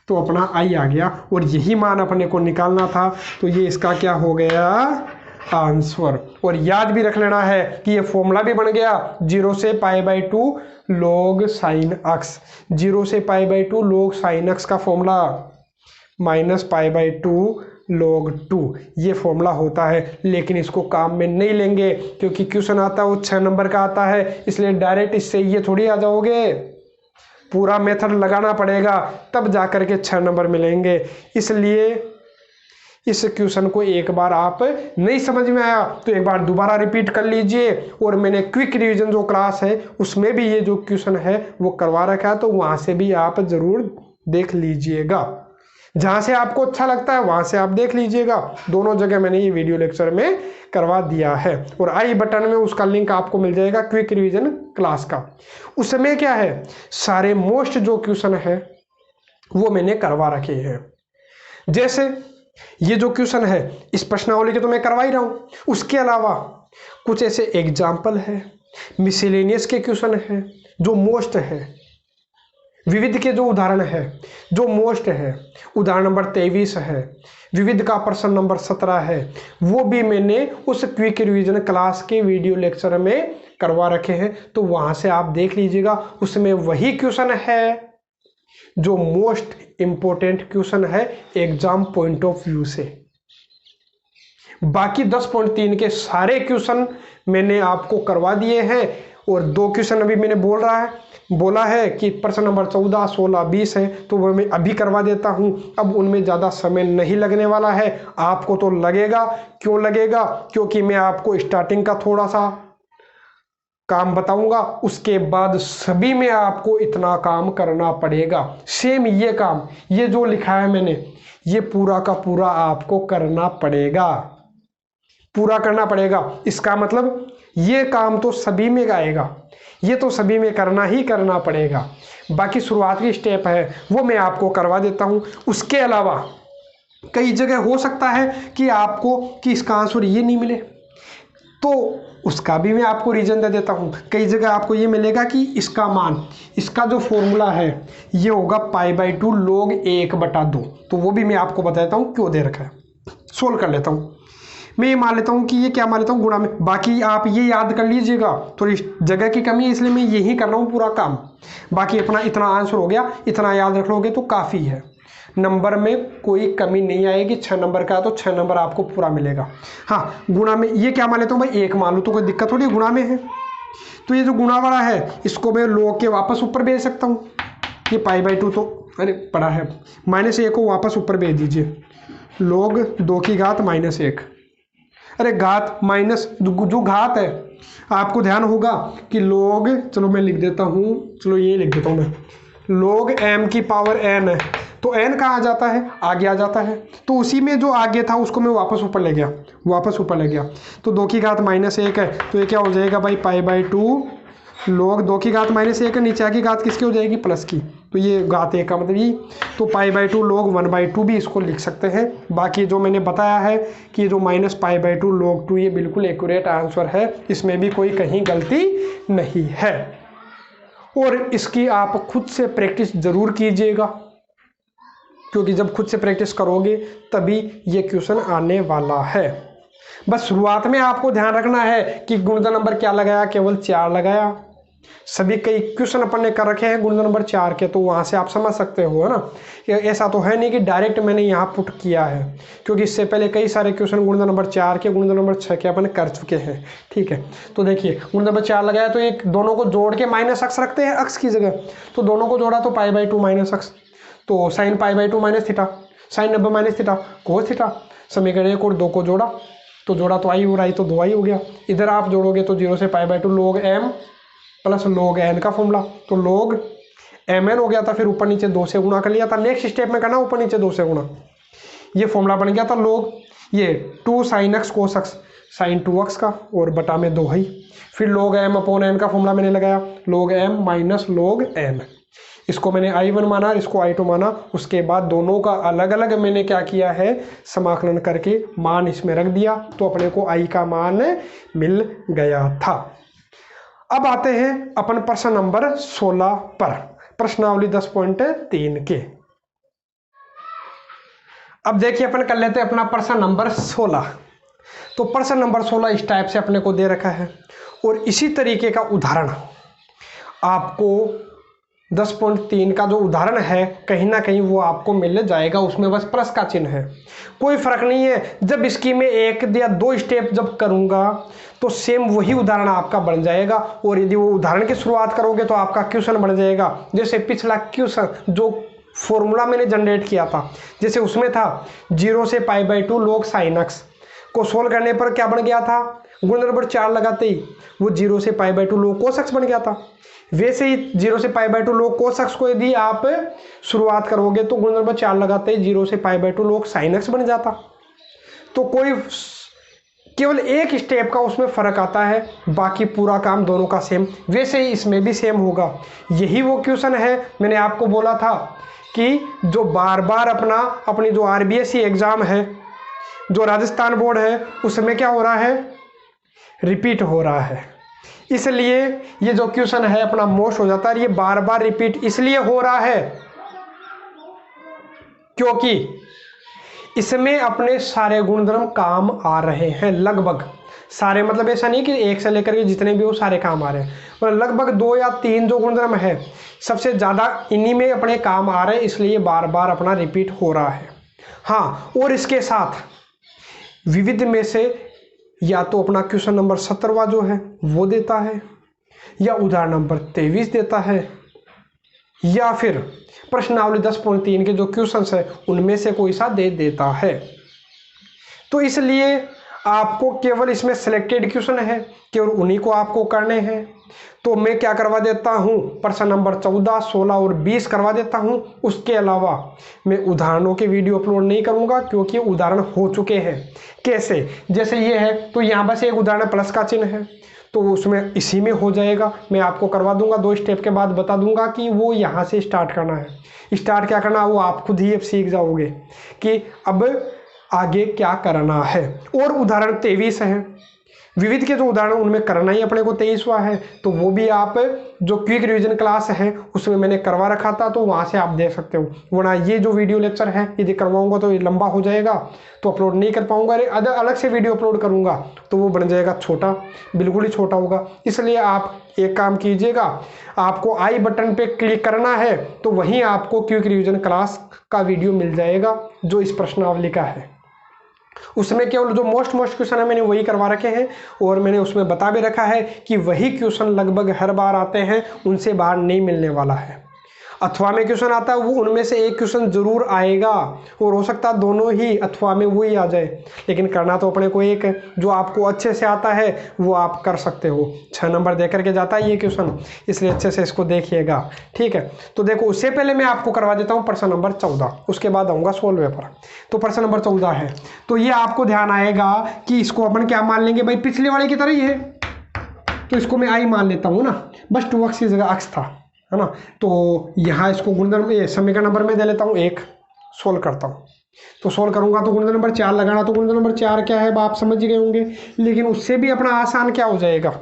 Speaker 1: तो अपना i आ गया, और यही मान अपने को निकालना था, तो ये इसका क्या हो गया आंसर। और याद भी रख लेना है कि ये फॉर्मूला भी बन गया 0 से π/2 log sin x, 0 से π/2 log sin x का फॉर्मूला माइनस π/2 log 2, ये फॉर्मूला होता है। लेकिन इसको काम में नहीं लेंगे क्योंकि क्वेश्चन आता है वो 6 नंबर का आता है, इसलिए डायरेक्ट इससे ये थोड़ी आ जाओगे, पूरा मेथड लगाना पड़ेगा तब जाकर के 6 नंबर मिलेंगे। इसलिए इस क्वेश्चन को एक बार आप नहीं समझ में आया तो एक बार दोबारा रिपीट कर लीजिए, और मैंने क्विक रिवीजन जो क्लास है उसमें भी ये जो क्वेश्चन है वो करवा रखा है, तो वहां से भी आप जरूर देख लीजिएगा, जहां से आपको अच्छा लगता है वहां से आप देख लीजिएगा, दोनों जगह मैंने ये वीडियो लेक्चर में करवा दिया है। और आई बटन में उसका लिंक आपको मिल जाएगा क्विक रिवीजन क्लास का, उसमें क्या है सारे मोस्ट जो क्वेश्चन है वो मैंने करवा रखे हैं। जैसे ये जो क्वेश्चन है इस प्रश्नावली के तो मैं करवा ही रहा हूं, उसके अलावा कुछ ऐसे एग्जाम्पल है, मिसलेनियस के क्वेश्चन है जो मोस्ट है, विविध के जो उदाहरण है जो मोस्ट है, उदाहरण नंबर 23 है, विविध का प्रश्न नंबर 17 है, वो भी मैंने उस क्विक रिवीजन क्लास के वीडियो लेक्चर में करवा रखे हैं, तो वहां से आप देख लीजिएगा, उसमें वही क्वेश्चन है जो मोस्ट इंपॉर्टेंट क्वेश्चन है एग्जाम पॉइंट ऑफ व्यू से। बाकी 10.3 के सारे क्वेश्चन मैंने आपको करवा दिए हैं, और 2 क्वेश्चन अभी मैंने बोला है कि प्रश्न नंबर 14, 16, 20 है, तो वो मैं अभी करवा देता हूं। अब उनमें ज़्यादा समय नहीं लगने वाला है, आपको तो लगेगा, क्यों लगेगा, क्योंकि मैं आपको स्टार्टिंग का थोड़ा सा काम बताऊंगा, उसके बाद सभी में आपको इतना काम करना पड़ेगा। सेम ये काम, ये जो लिखा है मैंने, ये पूरा का पूरा आपको करना पड़ेगा, पूरा करना पड़ेगा। इसका मतलब ये काम तो सभी में आएगा, ये तो सभी में करना ही करना पड़ेगा। बाकी शुरुआत की स्टेप है वो मैं आपको करवा देता हूँ। उसके अलावा कई जगह हो सकता है कि आपको कि इसका आंसर ये नहीं मिले, तो उसका भी मैं आपको रीजन दे देता हूँ। कई जगह आपको ये मिलेगा कि इसका मान, इसका जो फॉर्मूला है ये होगा π/2 log 1/2, तो वो भी मैं आपको बताता हूँ क्यों दे रखा है। सोल्व कर लेता हूँ, मैं ये मान लेता हूँ कि ये क्या मान लेता हूँ गुणा में, बाकी आप ये याद कर लीजिएगा, थोड़ी जगह की कमी है इसलिए मैं यही कर रहा हूँ पूरा काम। बाकी अपना इतना आंसर हो गया, इतना याद रख लोगे तो काफ़ी है, नंबर में कोई कमी नहीं आएगी। 6 नंबर का तो 6 नंबर आपको पूरा मिलेगा। हाँ, गुणा में ये क्या मान लेता हूँ भाई, 1 मान लो तो कोई दिक्कत थोड़ी, गुणा में है तो ये जो गुणा वाला है इसको मैं log के वापस ऊपर भेज सकता हूँ। ये π/2 तो अरे पड़ा है, -1 को वापस ऊपर भेज दीजिए, log 2 की घात -1, अरे घात माइनस जो घात है आपको ध्यान होगा कि log, चलो मैं लिख देता हूँ, चलो ये लिख देता हूँ मैं, log m की पावर n है, तो n कहाँ आ जाता है, आगे आ जाता है, तो उसी में जो आगे था उसको मैं वापस ऊपर ले गया, तो 2 की घात -1 है, तो ये क्या हो जाएगा भाई π/2 log 2 की घात -1 है, नीचे की घात किसकी हो जाएगी, प्लस की, तो ये घात 1 का मतलब ये, तो π/2 log 1/2 भी इसको लिख सकते हैं। बाकी जो मैंने बताया है कि जो -π/2 log 2 ये बिल्कुल एक्यूरेट आंसर है, इसमें भी कोई कहीं गलती नहीं है। और इसकी आप खुद से प्रैक्टिस ज़रूर कीजिएगा, क्योंकि जब खुद से प्रैक्टिस करोगे तभी ये क्वेश्चन आने वाला है। बस शुरुआत में आपको ध्यान रखना है कि गुणित नंबर क्या लगाया, केवल 4 लगाया, सभी कई क्वेश्चन अपन ने कर रखे हैं गुणन नंबर 4 के, तो वहाँ से आप समझ सकते हो, है ना। ऐसा तो है नहीं कि डायरेक्ट मैंने यहाँ पुट किया है, क्योंकि इससे पहले कई सारे क्वेश्चन गुणन नंबर 4 के, गुणन नंबर 6 के अपन कर चुके हैं। ठीक है, तो देखिए गुणन नंबर 4 लगाया तो एक दोनों को जोड़ के माइनस अक्स रखते हैं अक्स की जगह, तो दोनों को जोड़ा तो π/2 माइनस अक्स, तो sine π/2 minus theta, sine 90 minus theta cos theta. समीकरण 1 और 2 को जोड़ा तो जोड़ा तो आई और आई तो 2i हो गया। इधर आप जोड़ोगे तो 0 से π/2 log m plus log n का फॉर्मूला, तो log mn हो गया था, फिर ऊपर नीचे 2 से गुणा कर लिया था। नेक्स्ट स्टेप में करना ऊपर नीचे 2 से गुणा, ये फॉर्मूला बन गया था log ये 2 sin x cos x sin 2x का और बटा में 2i। फिर log m अपॉन n का फॉर्मूला मैंने लगाया log m minus log n, इसको मैंने i1 माना और इसको i2 माना। उसके बाद दोनों का अलग अलग मैंने क्या किया है, समाकलन करके मान इसमें रख दिया, तो अपने को i का मान मिल गया था। अब आते हैं अपन प्रश्न नंबर 16 पर, प्रश्नावली 10.3 के। अब देखिए अपन कर लेते हैं अपना प्रश्न नंबर 16। तो प्रश्न नंबर 16 इस टाइप से अपने को दे रखा है और इसी तरीके का उदाहरण आपको 10.3 का जो उदाहरण है कहीं ना कहीं वो आपको मिल जाएगा, उसमें बस प्लस का चिन्ह है, कोई फर्क नहीं है। जब इसकी मैं 1 या 2 स्टेप जब करूंगा तो सेम वही उदाहरण आपका बन जाएगा, और यदि वो उदाहरण की शुरुआत करोगे तो आपका क्वेश्चन बन जाएगा। जैसे पिछला क्वेश्चन जो फॉर्मूला मैंने जनरेट किया था, जैसे उसमें था 0 से π/2 log sin x को सोल्व करने पर क्या बन गया था, गुणन नंबर 4 लगाते ही वो 0 से π/2 log cos x बन गया था। वैसे ही 0 से π/2 log cos x को यदि आप शुरुआत करोगे तो गुणन नंबर 4 लगाते ही 0 से π/2 log sin x बन जाता। तो कोई केवल एक स्टेप का उसमें फर्क आता है, बाकी पूरा काम दोनों का सेम। वैसे ही इसमें भी सेम होगा। यही वो क्वेश्चन है, मैंने आपको बोला था कि जो बार बार अपनी जो RBSE एग्जाम है, जो राजस्थान बोर्ड है, उसमें क्या हो रहा है, रिपीट हो रहा है। इसलिए ये जो क्वेश्चन है अपना मोस्ट हो जाता है। ये बार बार रिपीट इसलिए हो रहा है क्योंकि इसमें अपने सारे गुणधर्म काम आ रहे हैं, लगभग सारे, मतलब ऐसा नहीं कि एक से लेकर के जितने भी वो सारे काम आ रहे हैं, पर मतलब लगभग 2 या 3 जो गुणधर्म है सबसे ज़्यादा इन्हीं में अपने काम आ रहे हैं, इसलिए बार बार अपना रिपीट हो रहा है। हाँ, और इसके साथ विविध में से या तो अपना क्वेश्चन नंबर 17वां जो है वो देता है, या उदाहरण नंबर 23 देता है, या फिर प्रश्नावली 10.3 के जो क्वेश्चंस है उनमें से कोई सा दे देता है। तो इसलिए आपको केवल इसमें सिलेक्टेड क्वेश्चन है, केवल उन्हीं को आपको करने हैं। तो मैं क्या करवा देता हूँ, प्रश्न नंबर 14, 16 और 20 करवा देता हूँ। उसके अलावा मैं उदाहरणों के वीडियो अपलोड नहीं करूँगा, क्योंकि उदाहरण हो चुके हैं। कैसे, जैसे ये है तो यहाँ बस एक उदाहरण प्लस का चिन्ह है, तो उसमें इसी में हो जाएगा। मैं आपको करवा दूंगा 2 स्टेप के बाद, बता दूंगा कि वो यहाँ से स्टार्ट करना है। स्टार्ट क्या करना है वो आप खुद ही अब सीख जाओगे कि अब आगे क्या करना है। और उदाहरण 23 है, विविध के जो उदाहरण उनमें करना ही अपने को 23वां है, तो वो भी आप जो क्विक रिवीजन क्लास है उसमें मैंने करवा रखा था, तो वहाँ से आप देख सकते हो। वरना ये जो वीडियो लेक्चर है यदि करवाऊंगा तो ये लंबा हो जाएगा, तो अपलोड नहीं कर पाऊंगा। अरे अलग से वीडियो अपलोड करूंगा तो वो बन जाएगा छोटा, बिल्कुल ही छोटा होगा। इसलिए आप एक काम कीजिएगा, आपको आई बटन पे क्लिक करना है तो वहीं आपको क्विक रिवीजन क्लास का वीडियो मिल जाएगा जो इस प्रश्नावली का है। उसमें केवल जो मोस्ट क्वेश्चन है मैंने वही करवा रखे हैं, और मैंने उसमें बता भी रखा है कि वही क्वेश्चन लगभग हर बार आते हैं, उनसे बाहर नहीं मिलने वाला है। अथवा में क्वेश्चन आता है वो उनमें से एक क्वेश्चन जरूर आएगा, और हो सकता है दोनों ही अथवा में वो ही आ जाए, लेकिन करना तो अपने को एक है। जो आपको अच्छे से आता है वो आप कर सकते हो। 6 नंबर दे करके जाता है ये क्वेश्चन, इसलिए अच्छे से इसको देखिएगा, ठीक है। तो देखो, उससे पहले मैं आपको करवा देता हूँ प्रश्न नंबर 14, उसके बाद आऊँगा 16वें पर। तो प्रश्न नंबर 14 है, तो ये आपको ध्यान आएगा कि इसको अपन क्या मान लेंगे भाई, पिछले वाले की तरह ही है, तो इसको मैं आई मान लेता हूँ ना, बस 2x की जगह x था, है ना। तो यहाँ इसको गुणधर्म समीकरण नंबर में दे लेता हूँ 1, सोल्व करता हूँ। तो सोल्व करूँगा तो गुणधर्म नंबर 4 लगाना, तो गुणधर्म नंबर 4 क्या है आप समझ गए होंगे। लेकिन उससे भी अपना आसान क्या हो जाएगा,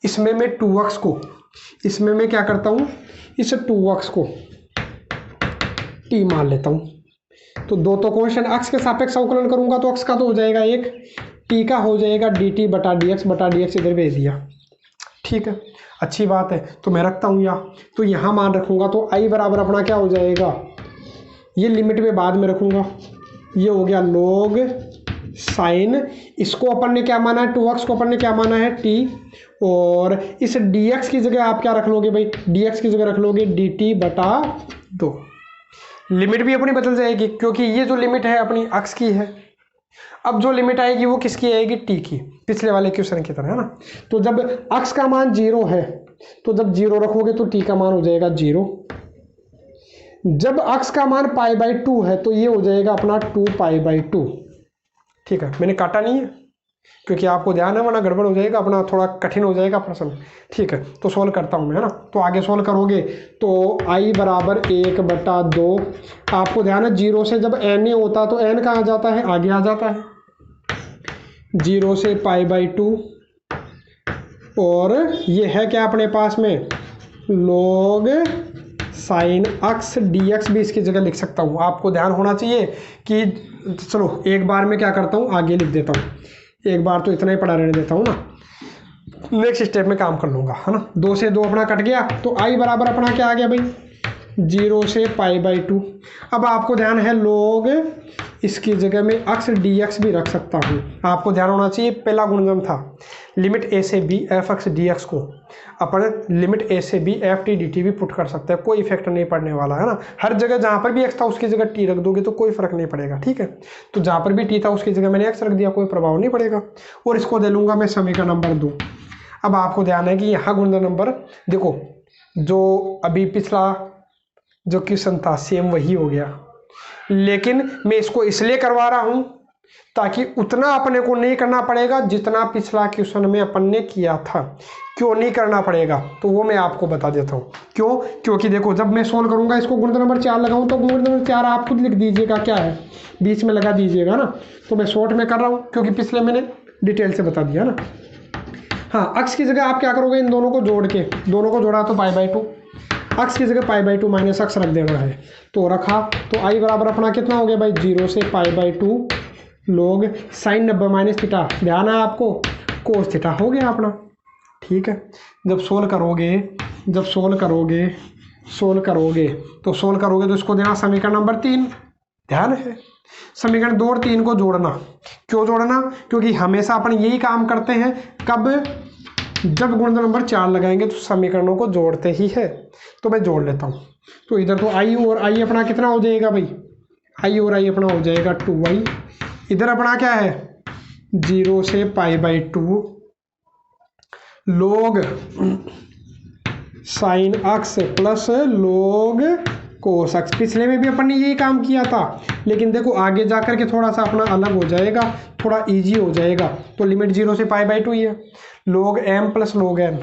Speaker 1: इसमें मैं 2x को, इसमें मैं क्या करता हूँ, इस 2x को t मान लेता हूँ। तो दो तो क्वेश्चन x के सापेक्ष अवकलन करूँगा तो x का तो हो जाएगा 1, t का हो जाएगा dt बटा dx इधर भेज दिया, ठीक है, अच्छी बात है। तो मैं रखता हूँ यहाँ, तो यहाँ मान रखूँगा तो आई बराबर अपना क्या हो जाएगा, ये लिमिट में बाद में रखूँगा, ये हो गया log साइन, इसको अपन ने क्या माना है 2x को अपन ने क्या माना है t, और इस dx की जगह आप क्या रख लोगे भाई, dx की जगह रख लोगे dt/2। लिमिट भी अपनी बदल जाएगी क्योंकि ये जो लिमिट है अपनी अक्स की है। अब जो लिमिट आएगी वो किसकी आएगी, t की, पिछले वाले क्वेश्चन की तरह है ना। तो जब अक्स का मान 0 है तो जब 0 रखोगे तो t का मान हो जाएगा 0। जब अक्स का मान π/2 है तो ये हो जाएगा अपना 2π/2। ठीक है, मैंने काटा नहीं है क्योंकि आपको ध्यान है वरना गड़बड़ हो जाएगा, अपना थोड़ा कठिन हो जाएगा प्रश्न। ठीक है, तो सोल्व करता हूँ मैं, है ना। तो आगे सोल्व करोगे तो i बराबर 1/2, आपको ध्यान है 0 से जब n होता तो n कहाँ जाता है, आगे आ जाता है, 0 से π/2, और ये है क्या अपने पास में log साइन अक्स dx भी इसकी जगह लिख सकता हूँ। आपको ध्यान होना चाहिए कि चलो एक बार में क्या करता हूँ, आगे लिख देता हूँ, एक बार तो इतना ही पढ़ा रहने देता हूँ ना, नेक्स्ट स्टेप में काम कर लूँगा, है ना। 2 से 2 अपना कट गया तो i बराबर अपना क्या आ गया भाई, 0 से π/2। अब आपको ध्यान है log इसकी जगह में अक्स dx भी रख सकता हूँ। आपको ध्यान होना चाहिए पहला गुणनखंड था लिमिट a से b f(x) dx को अपन लिमिट a से b ft dt भी पुट कर सकते हैं, कोई इफेक्ट नहीं पड़ने वाला, है ना। हर जगह जहाँ पर भी x था उसकी जगह t रख दोगे तो कोई फर्क नहीं पड़ेगा। ठीक है, तो जहाँ पर भी t था उसकी जगह मैंने x रख दिया, कोई प्रभाव नहीं पड़ेगा। और इसको दे लूँगा मैं समीकरण नंबर 2। अब आपको ध्यान है कि यहाँ गुणनखंड नंबर देखो, जो अभी पिछला जो क्वेश्चन था सेम वही हो गया, लेकिन मैं इसको इसलिए करवा रहा हूँ ताकि उतना अपने को नहीं करना पड़ेगा जितना पिछला क्वेश्चन में अपन ने किया था। क्यों नहीं करना पड़ेगा तो वो मैं आपको बता देता हूँ। क्यों, क्योंकि देखो जब मैं सोल्व करूँगा इसको गुणनखंड नंबर 4 लगाऊँ तो गुणनखंड नंबर 4 आप खुद लिख दीजिएगा क्या है, बीच में लगा दीजिएगा ना। तो मैं शॉर्ट में कर रहा हूँ क्योंकि पिछले मैंने डिटेल से बता दिया ना। हाँ, अक्स की जगह आप क्या करोगे, इन दोनों को जोड़ के, दोनों को जोड़ा तो π/2, अक्स की जगह π/2 माइनस अक्स रख देना है, तो रखा। तो i बराबर अपना कितना हो गया भाई, 0 से π/2 log साइन 90 माइनस थीटा, ध्यान है आपको, कोस थीटा हो गया अपना। ठीक है, जब सोल्व करोगे तो सोल्व करोगे तो इसको देना समीकरण नंबर 3। ध्यान है, समीकरण 2 और 3 को जोड़ना। क्यों जोड़ना, क्योंकि हमेशा अपन यही काम करते हैं, कब, जब गुणनखंड नंबर 4 लगाएंगे तो समीकरणों को जोड़ते ही है। तो मैं जोड़ लेता हूँ। तो इधर तो i और i अपना कितना हो जाएगा भाई, i और i अपना हो जाएगा 2i। इधर अपना क्या है 0 से π/2 log साइन अक्स प्लस log कोस अक्स। पिछले में भी अपन ने यही काम किया था, लेकिन देखो आगे जाकर के थोड़ा सा अपना अलग हो जाएगा, थोड़ा इजी हो जाएगा। तो लिमिट 0 से π/2 ही है, log m plus log n,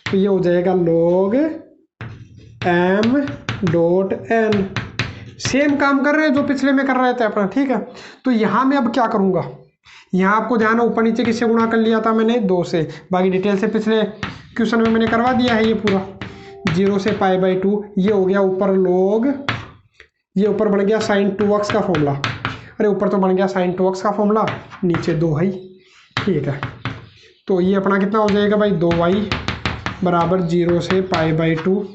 Speaker 1: तो ये हो जाएगा log m dot n। Same काम कर रहे हैं जो पिछले में कर रहे थे अपना। ठीक है, तो यहाँ मैं अब क्या करूँगा, यहाँ आपको ध्यान है ऊपर नीचे किससे गुणा कर लिया था मैंने, 2 से। बाकी डिटेल से पिछले क्वेश्चन में मैंने करवा दिया है ये पूरा। 0 से π/2 ये हो गया ऊपर log, ये ऊपर बन गया साइन 2x का फॉर्मूला, अरे ऊपर तो बन गया साइन 2x का फॉर्मूला, नीचे 2 है। ठीक है, तो ये अपना कितना हो जाएगा भाई, 2y बराबर 0 से π/2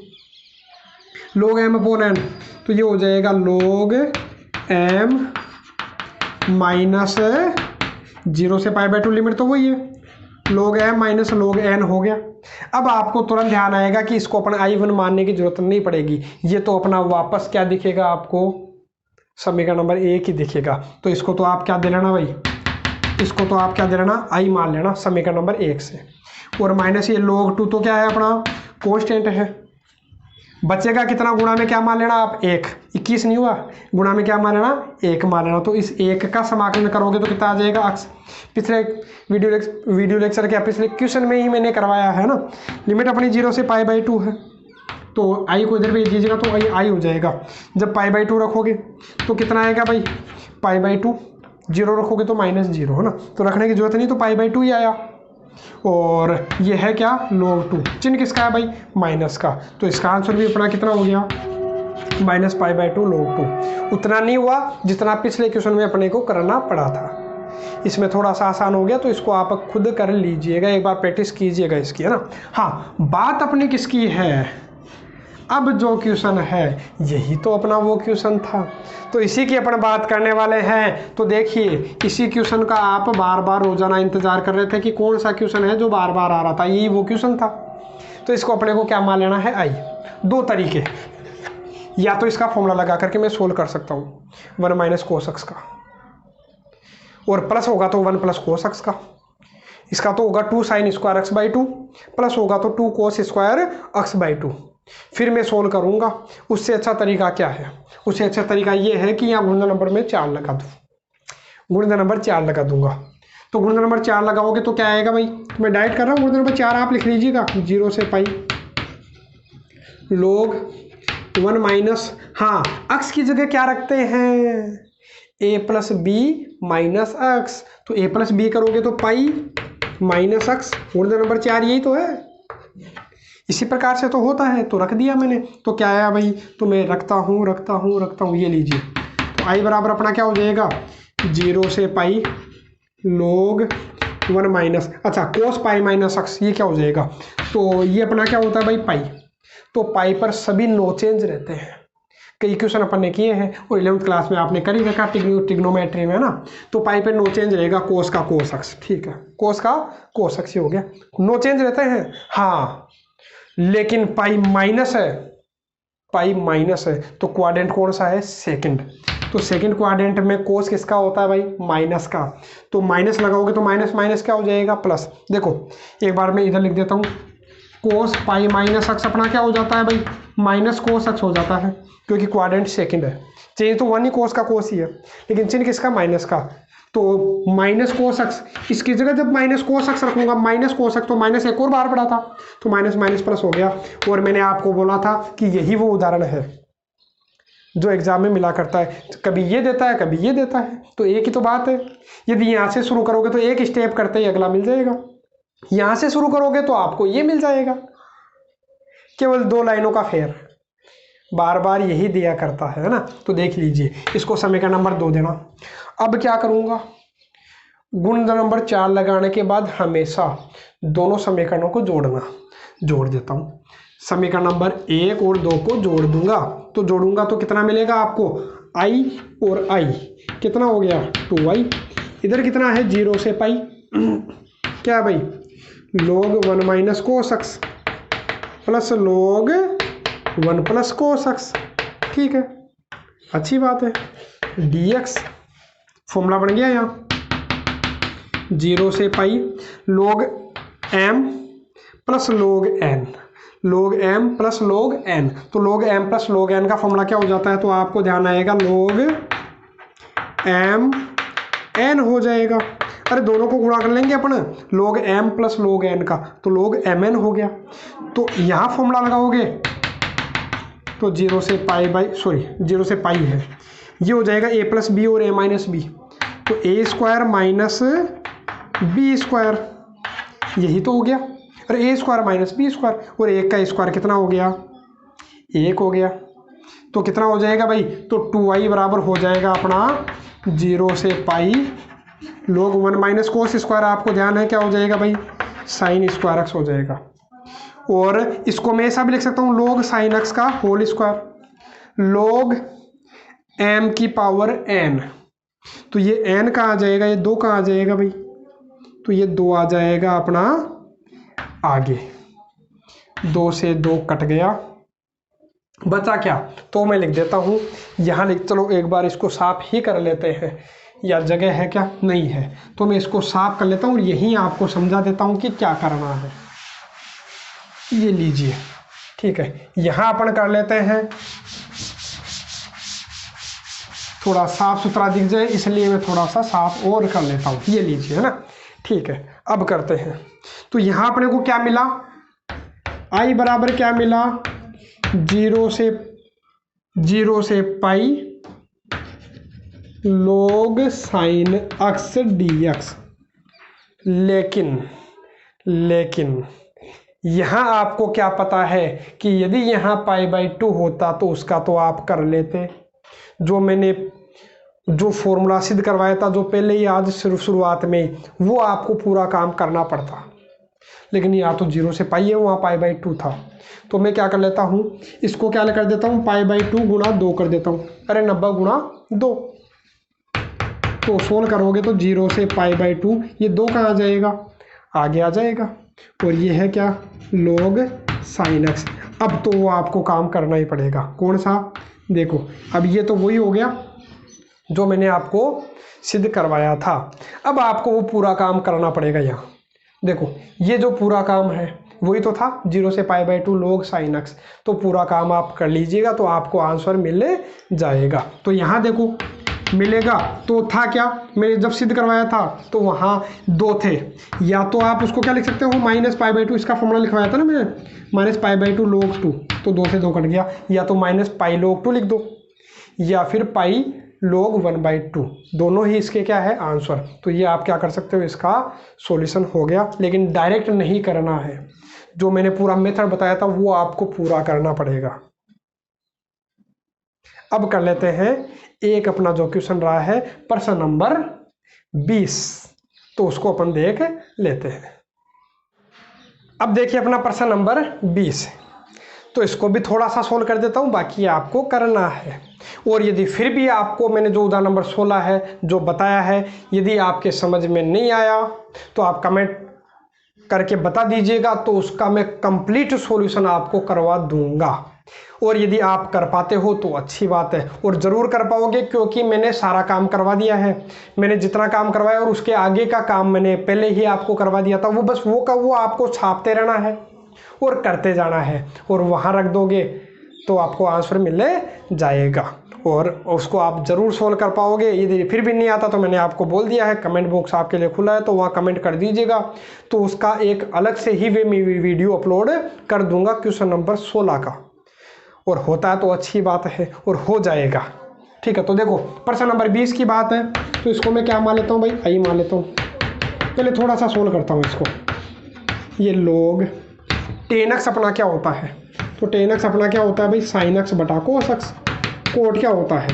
Speaker 1: log m/n, तो ये हो जाएगा log m माइनस 0 से π/2 लिमिट तो वही है, log m minus log n हो गया। अब आपको तुरंत ध्यान आएगा कि इसको अपना i1 मानने की जरूरत नहीं पड़ेगी, ये तो अपना वापस क्या दिखेगा आपको, समीकरण नंबर 1 ही दिखेगा। तो इसको तो आप क्या दे लेना भाई, इसको तो आप क्या दे लेना, i मान लेना समीकरण नंबर 1 से। और माइनस ये log 2 तो क्या है अपना कांस्टेंट है, बचेगा कितना, गुणा में क्या मान लेना आप 1, 21 नहीं हुआ, गुणा में क्या मान लेना 1 मान लेना। तो इस 1 का समाकलन करोगे तो कितना आ जाएगा अक्स। पिछले वीडियो लेक्चर क्या पिछले क्वेश्चन में ही मैंने करवाया है ना। लिमिट अपनी 0 से π/2 है, तो i को इधर भेज दीजिएगा तो i हो जाएगा। जब π/2 रखोगे तो कितना आएगा भाई, π/2, 0 रखोगे तो -0 है ना, तो रखने की जरूरत नहीं, तो π/2 ही आया। और ये है क्या log 2, चिन्ह किसका है भाई, माइनस का, तो इसका आंसर भी अपना कितना हो गया, -π/2 log 2। उतना नहीं हुआ जितना पिछले क्वेश्चन में अपने को करना पड़ा था। इसमें थोड़ा सा आसान हो गया, तो इसको आप खुद कर लीजिएगा, एक बार प्रैक्टिस कीजिएगा इसकी, है ना। हाँ, बात अपनी किसकी है, अब जो क्वेश्चन है यही तो अपना वो क्वेश्चन था, तो इसी की अपन बात करने वाले हैं। तो देखिए, इसी क्वेश्चन का आप बार बार रोजाना इंतजार कर रहे थे कि कौन सा क्वेश्चन है जो बार बार आ रहा था, यही वो क्वेश्चन था। तो इसको अपने को क्या मान लेना है, आई। दो तरीके, या तो इसका फॉर्मूला लगा करके मैं सोल्व कर सकता हूँ 1 माइनस कोस एक्स का, और प्लस होगा तो 1 प्लस कोस एक्स का, इसका तो होगा 2 sine square x by 2, plus होगा तो 2 कोस स्क्वायर एक्स बाई 2। फिर मैं सोल्व करूंगा। उससे अच्छा तरीका क्या है, उससे अच्छा तरीका ये है कि यहाँ गुणन नंबर में 4 लगा दूँ, गुणन नंबर 4 लगा दूंगा। तो गुणन नंबर 4 लगाओगे तो क्या आएगा भाई, मैं डायरेक्ट कर रहा हूँ, गुणन नंबर 4 आप लिख लीजिएगा, 0 से पाई log 1 माइनस, हाँ अक्स की जगह क्या रखते हैं, a plus b minus x, तो a प्लस बी करोगे तो पाई माइनस एक्स, गुणन नंबर 4 यही तो है। इसी प्रकार से तो होता है, तो रख दिया मैंने, तो क्या आया भाई, तो मैं रखता हूँ, ये लीजिए। तो आई बराबर अपना क्या हो जाएगा, 0 से पाई log 1 माइनस, अच्छा कोस पाई माइनस एक्स, ये क्या हो जाएगा, तो ये अपना क्या होता है भाई, पाई। तो पाई पर सभी नो चेंज रहते हैं, कई क्वेश्चन अपन ने किए हैं और 11th क्लास में आपने कर ही रखा ट्रिग्नोमेट्री में, है ना। तो पाई पे नो चेंज रहेगा, कोस का कोस एक्स, ठीक है, कोस का कोस एक्स ही हो गया, नो चेंज रहते हैं। हाँ, लेकिन पाई माइनस है, पाई माइनस है, तो क्वाड्रेंट कौन सा है, सेकंड। तो सेकंड क्वाड्रेंट में कोस किसका होता है भाई, माइनस का। तो माइनस लगाओगे तो माइनस माइनस क्या हो जाएगा, प्लस। देखो एक बार मैं इधर लिख देता हूँ, कोस पाई माइनस एक्स अपना क्या हो जाता है भाई, माइनस कोस एक्स हो जाता है, क्योंकि क्वाड्रेंट सेकंड है। चाहिए तो 1 ही कोस का कोस ही है, लेकिन चिन्ह किसका, माइनस का। तो माइनस कोस एक्स, इसकी जगह जब माइनस कोस एक्स रखूंगा, माइनस कोस एक्स, तो माइनस एक और बार पड़ा था, तो माइनस माइनस प्लस हो गया। और मैंने आपको बोला था कि यही वो उदाहरण है जो एग्जाम में मिला करता है, कभी ये देता है कभी ये देता है, तो एक ही तो बात है। यदि यहाँ से शुरू करोगे तो एक स्टेप करते ही अगला मिल जाएगा, यहाँ से शुरू करोगे तो आपको ये मिल जाएगा, केवल 2 लाइनों का फेर, बार बार यही दिया करता है ना। तो देख लीजिए, इसको समीकरण नंबर 2 देना। अब क्या करूंगा, गुणन नंबर 4 लगाने के बाद हमेशा दोनों समीकरणों को जोड़ना, जोड़ देता हूं। समीकरण नंबर 1 और 2 को जोड़ दूंगा, तो जोड़ूंगा तो कितना मिलेगा आपको, i और i कितना हो गया, 2i। इधर कितना है, 0 से पाई क्या है भाई, log 1 minus cos x plus log 1 plus cos x, ठीक है, अच्छी बात है। dx फॉर्मूला बन गया यहाँ, 0 से पाई log m plus log n, log m plus log n। तो log m plus log n का फॉर्मूला क्या हो जाता है, तो आपको ध्यान आएगा log m n हो जाएगा। अरे दोनों को गुणा कर लेंगे अपन, log m plus log n का, तो log mn हो गया। तो यहाँ फॉर्मूला लगाओगे तो 0 से पाई बाई 0 से पाई है, ये हो जाएगा a प्लस बी और a माइनस बी, तो a square minus b square, यही तो हो गया। अरे a square minus b square, और 1 का स्क्वायर कितना हो गया, 1 हो गया। तो कितना हो जाएगा भाई, तो 2i बराबर हो जाएगा अपना 0 से पाई log 1 माइनस कोस स्क्वायर, आपको ध्यान है क्या हो जाएगा भाई, साइन स्क्वायर एक्स हो जाएगा। और इसको मैं ऐसा भी लिख सकता हूँ, log साइन एक्स का होल स्क्वायर log m की पावर n, तो ये n का आ जाएगा, ये 2 का आ जाएगा भाई, तो ये 2 आ जाएगा अपना आगे, 2 से 2 कट गया, बचा क्या, तो मैं लिख देता हूँ यहाँ लिख, चलो एक बार इसको साफ ही कर लेते हैं, या जगह है क्या, नहीं है, तो मैं इसको साफ कर लेता हूँ और यहीं आपको समझा देता हूँ कि क्या करना है। ये लीजिए, ठीक है, यहाँ अपन कर लेते हैं, थोड़ा साफ सुथरा दिख जाए इसलिए मैं थोड़ा सा साफ और कर लेता हूँ, ये लीजिए, है ना, ठीक है। अब करते हैं, तो यहाँ अपने को क्या मिला, i बराबर क्या मिला, 0 से पाई log साइन एक्स dx। लेकिन यहाँ आपको क्या पता है कि यदि यहाँ पाई बाई 2 होता तो उसका तो आप कर लेते, जो मैंने जो फॉर्मूला सिद्ध करवाया था, जो पहले ही आज शुरुआत में, वो आपको पूरा काम करना पड़ता। लेकिन यहाँ तो 0 से पाई है, वहाँ π/2 था। तो मैं क्या कर लेता हूँ, इसको क्या कर देता हूँ, π/2 गुणा 2 कर देता हूँ। अरे 90 गुणा 2, तो सोल्व करोगे तो 0 से π/2, ये 2 कहाँ आ जाएगा, आगे आ जाएगा। और ये है क्या, log sin x। अब तो वो आपको काम करना ही पड़ेगा। कौन सा, देखो अब ये तो वही हो गया जो मैंने आपको सिद्ध करवाया था। अब आपको वो पूरा काम करना पड़ेगा। यहाँ देखो ये जो पूरा काम है वही तो था, 0 से π/2 log sin x। तो पूरा काम आप कर लीजिएगा तो आपको आंसर मिल जाएगा। तो यहाँ देखो मिलेगा, तो था क्या, मैंने जब सिद्ध करवाया था तो वहाँ 2 थे। या तो आप उसको क्या लिख सकते हो, -π/2, इसका फॉर्मूला लिखवाया था ना मैंने, -π/2 log 2, तो 2 से 2 कट गया। या तो -π log 2 लिख दो, या फिर π log 1/2, दोनों ही इसके क्या है, आंसर। तो ये आप क्या कर सकते हो, इसका सॉल्यूशन हो गया। लेकिन डायरेक्ट नहीं करना है, जो मैंने पूरा मेथड बताया था वो आपको पूरा करना पड़ेगा। अब कर लेते हैं एक अपना जो क्वेश्चन रहा है प्रश्न नंबर 20, तो उसको अपन देख लेते हैं। अब देखिए अपना प्रश्न नंबर 20, तो इसको भी थोड़ा सा सोल्व कर देता हूँ, बाकी आपको करना है। और यदि फिर भी आपको मैंने जो उदाहरण नंबर 16 है जो बताया है, यदि आपके समझ में नहीं आया तो आप कमेंट करके बता दीजिएगा, तो उसका मैं कंप्लीट सॉल्यूशन आपको करवा दूंगा। और यदि आप कर पाते हो तो अच्छी बात है, और ज़रूर कर पाओगे, क्योंकि मैंने सारा काम करवा दिया है। मैंने जितना काम करवाया और उसके आगे का काम मैंने पहले ही आपको करवा दिया था, वो बस वो आपको छापते रहना है और करते जाना है, और वहाँ रख दोगे तो आपको आंसर मिल जाएगा। और उसको आप ज़रूर सोल्व कर पाओगे। यदि फिर भी नहीं आता तो मैंने आपको बोल दिया है, कमेंट बॉक्स आपके लिए खुला है, तो वहाँ कमेंट कर दीजिएगा, तो उसका एक अलग से ही वीडियो अपलोड कर दूंगा क्वेश्चन नंबर 16 का। और होता है तो अच्छी बात है, और हो जाएगा। ठीक है, तो देखो प्रश्न नंबर 20 की बात है, तो इसको मैं क्या मान लेता हूँ भाई, आई मान लेता हूँ। पहले थोड़ा सा सोल्व करता हूँ इसको। ये log 10x अपना क्या होता है, तो 10x अपना क्या होता है भाई, sin x बटा cos x। कोट क्या होता है,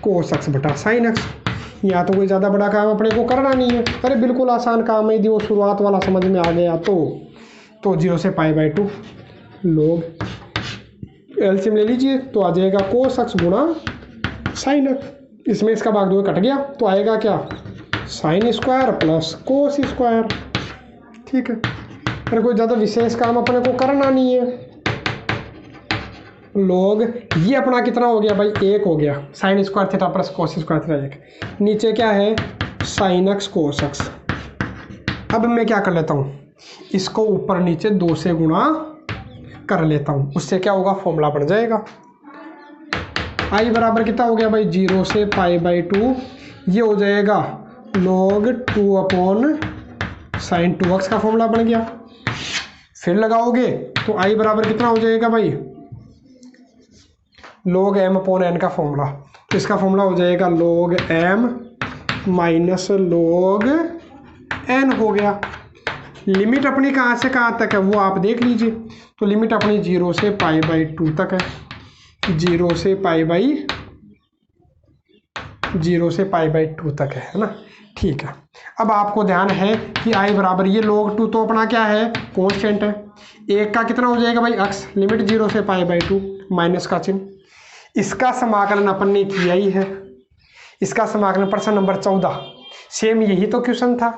Speaker 1: cos x बटा sin x। यहाँ तो कोई ज़्यादा बड़ा काम अपने को करना नहीं है। अरे बिल्कुल आसान काम है, यदि वो शुरुआत वाला समझ में आ गया तो 0 से π/2 log, एलसीएम ले लीजिए तो आ जाएगा cos x गुणा sin x। इसमें इसका भाग 2 कट गया तो आएगा क्या, sin square plus cos square. ठीक है, अरे कोई ज़्यादा विशेष काम अपने को करना नहीं है। log ये अपना कितना हो गया भाई, 1 हो गया, sin square theta plus cos square theta 1। नीचे क्या है, sin x cos x। अब मैं क्या कर लेता हूँ, इसको ऊपर नीचे 2 से गुणा कर लेता हूँ, उससे क्या होगा, फॉर्मूला बन जाएगा। आई बराबर कितना हो गया भाई, 0 से π/2, ये हो जाएगा log 2/sin 2x का फॉर्मूला बन गया। फिर लगाओगे तो आई बराबर कितना हो जाएगा भाई, log m/n का फॉर्मूला। तो इसका फॉर्मूला हो जाएगा log m minus log n हो गया। लिमिट अपनी कहाँ से कहाँ तक है वो आप देख लीजिए। तो लिमिट अपनी 0 से π/2 तक है, 0 से π/2 तक है ना। ठीक है, अब आपको ध्यान है कि आई बराबर ये log 2 तो अपना क्या है, कांस्टेंट है। 1 का कितना हो जाएगा भाई, x, लिमिट 0 से π/2, माइनस का चिन्ह। इसका समाकलन अपन ने किया ही है, इसका समाकलन प्रश्न नंबर 14, सेम यही तो क्वेश्चन था।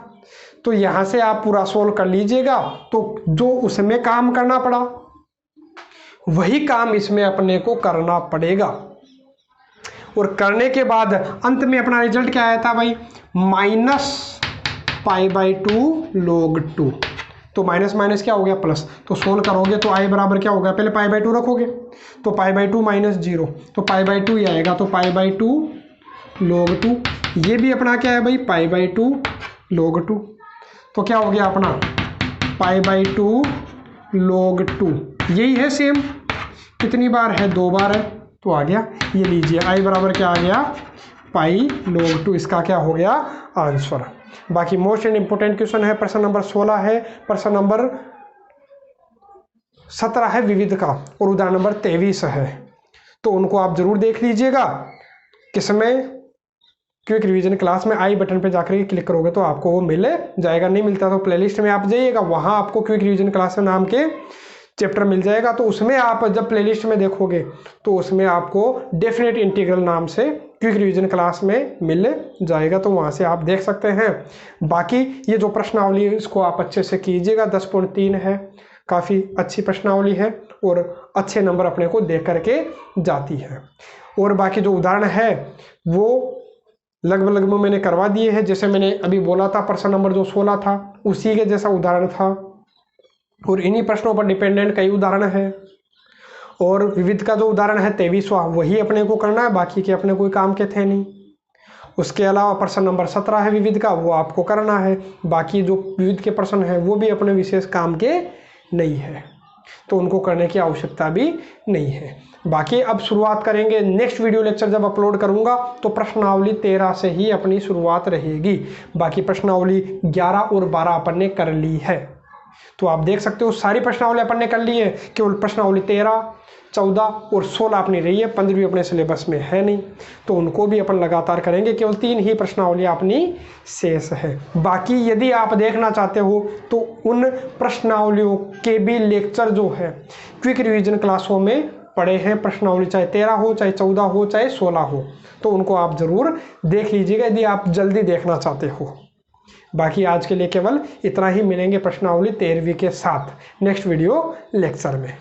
Speaker 1: तो यहाँ से आप पूरा सोल्व कर लीजिएगा, तो जो उसमें काम करना पड़ा वही काम इसमें अपने को करना पड़ेगा। और करने के बाद अंत में अपना रिजल्ट क्या आया था भाई, -π/2 log 2। तो माइनस माइनस क्या हो गया, प्लस। तो सोल्व करोगे तो आई बराबर क्या होगा, पहले π/2 रखोगे तो π/2 माइनस 0, तो π/2 ही आएगा। तो π/2 log 2, ये भी अपना क्या है भाई, π/2 log 2। तो क्या हो गया अपना π/2 log 2, यही है सेम। कितनी बार है, 2 बार है, तो आ गया। ये लीजिए आई बराबर क्या आ गया, पाई log 2, इसका क्या हो गया, आंसर। बाकी मोस्ट इंपोर्टेंट क्वेश्चन है प्रश्न नंबर 16 है, प्रश्न नंबर 17 है विविध का, और उदाहरण नंबर 23 है। तो उनको आप जरूर देख लीजिएगा, किसमें क्विक रिवीजन क्लास में आई बटन पे जाकर के क्लिक करोगे तो आपको वो मिल जाएगा। नहीं मिलता तो प्लेलिस्ट में आप जाइएगा, वहाँ आपको क्विक रिवीजन क्लास नाम के चैप्टर मिल जाएगा। तो उसमें आप जब प्लेलिस्ट में देखोगे तो उसमें आपको डेफिनेट इंटीग्रल नाम से क्विक रिवीजन क्लास में मिल जाएगा, तो वहाँ से आप देख सकते हैं। बाकी ये जो प्रश्नावली है इसको आप अच्छे से कीजिएगा, 10.3 है, काफ़ी अच्छी प्रश्नावली है और अच्छे नंबर अपने को दे करके जाती है। और बाकी जो उदाहरण है वो लगभग मैंने करवा दिए हैं। जैसे मैंने अभी बोला था प्रश्न नंबर जो 16 था उसी के जैसा उदाहरण था, और इन्हीं प्रश्नों पर डिपेंडेंट कई उदाहरण हैं। और विविध का जो उदाहरण है 23वां वही अपने को करना है, बाकी के अपने कोई काम के थे नहीं। उसके अलावा प्रश्न नंबर 17 है विविध का, वो आपको करना है। बाकी जो विविध के प्रश्न है वो भी अपने विशेष काम के नहीं है, तो उनको करने की आवश्यकता भी नहीं है। बाकी अब शुरुआत करेंगे, नेक्स्ट वीडियो लेक्चर जब अपलोड करूंगा तो प्रश्नावली 13 से ही अपनी शुरुआत रहेगी। बाकी प्रश्नावली 11 और 12 अपन ने कर ली है, तो आप देख सकते हो सारी प्रश्नावली अपन ने कर ली है। केवल प्रश्नावली 13, 14 और 16 अपनी रही है, 15वीं अपने सिलेबस में है नहीं, तो उनको भी अपन लगातार करेंगे। केवल 3 ही प्रश्नावली अपनी शेष है। बाकी यदि आप देखना चाहते हो तो उन प्रश्नावलियों के भी लेक्चर जो है क्विक रिवीजन क्लासों में पढ़े हैं, प्रश्नावली चाहे 13 हो, चाहे 14 हो, चाहे 16 हो, तो उनको आप ज़रूर देख लीजिएगा यदि आप जल्दी देखना चाहते हो। बाकी आज के लिए केवल इतना ही, मिलेंगे प्रश्नावली 13वीं के साथ नेक्स्ट वीडियो लेक्चर में।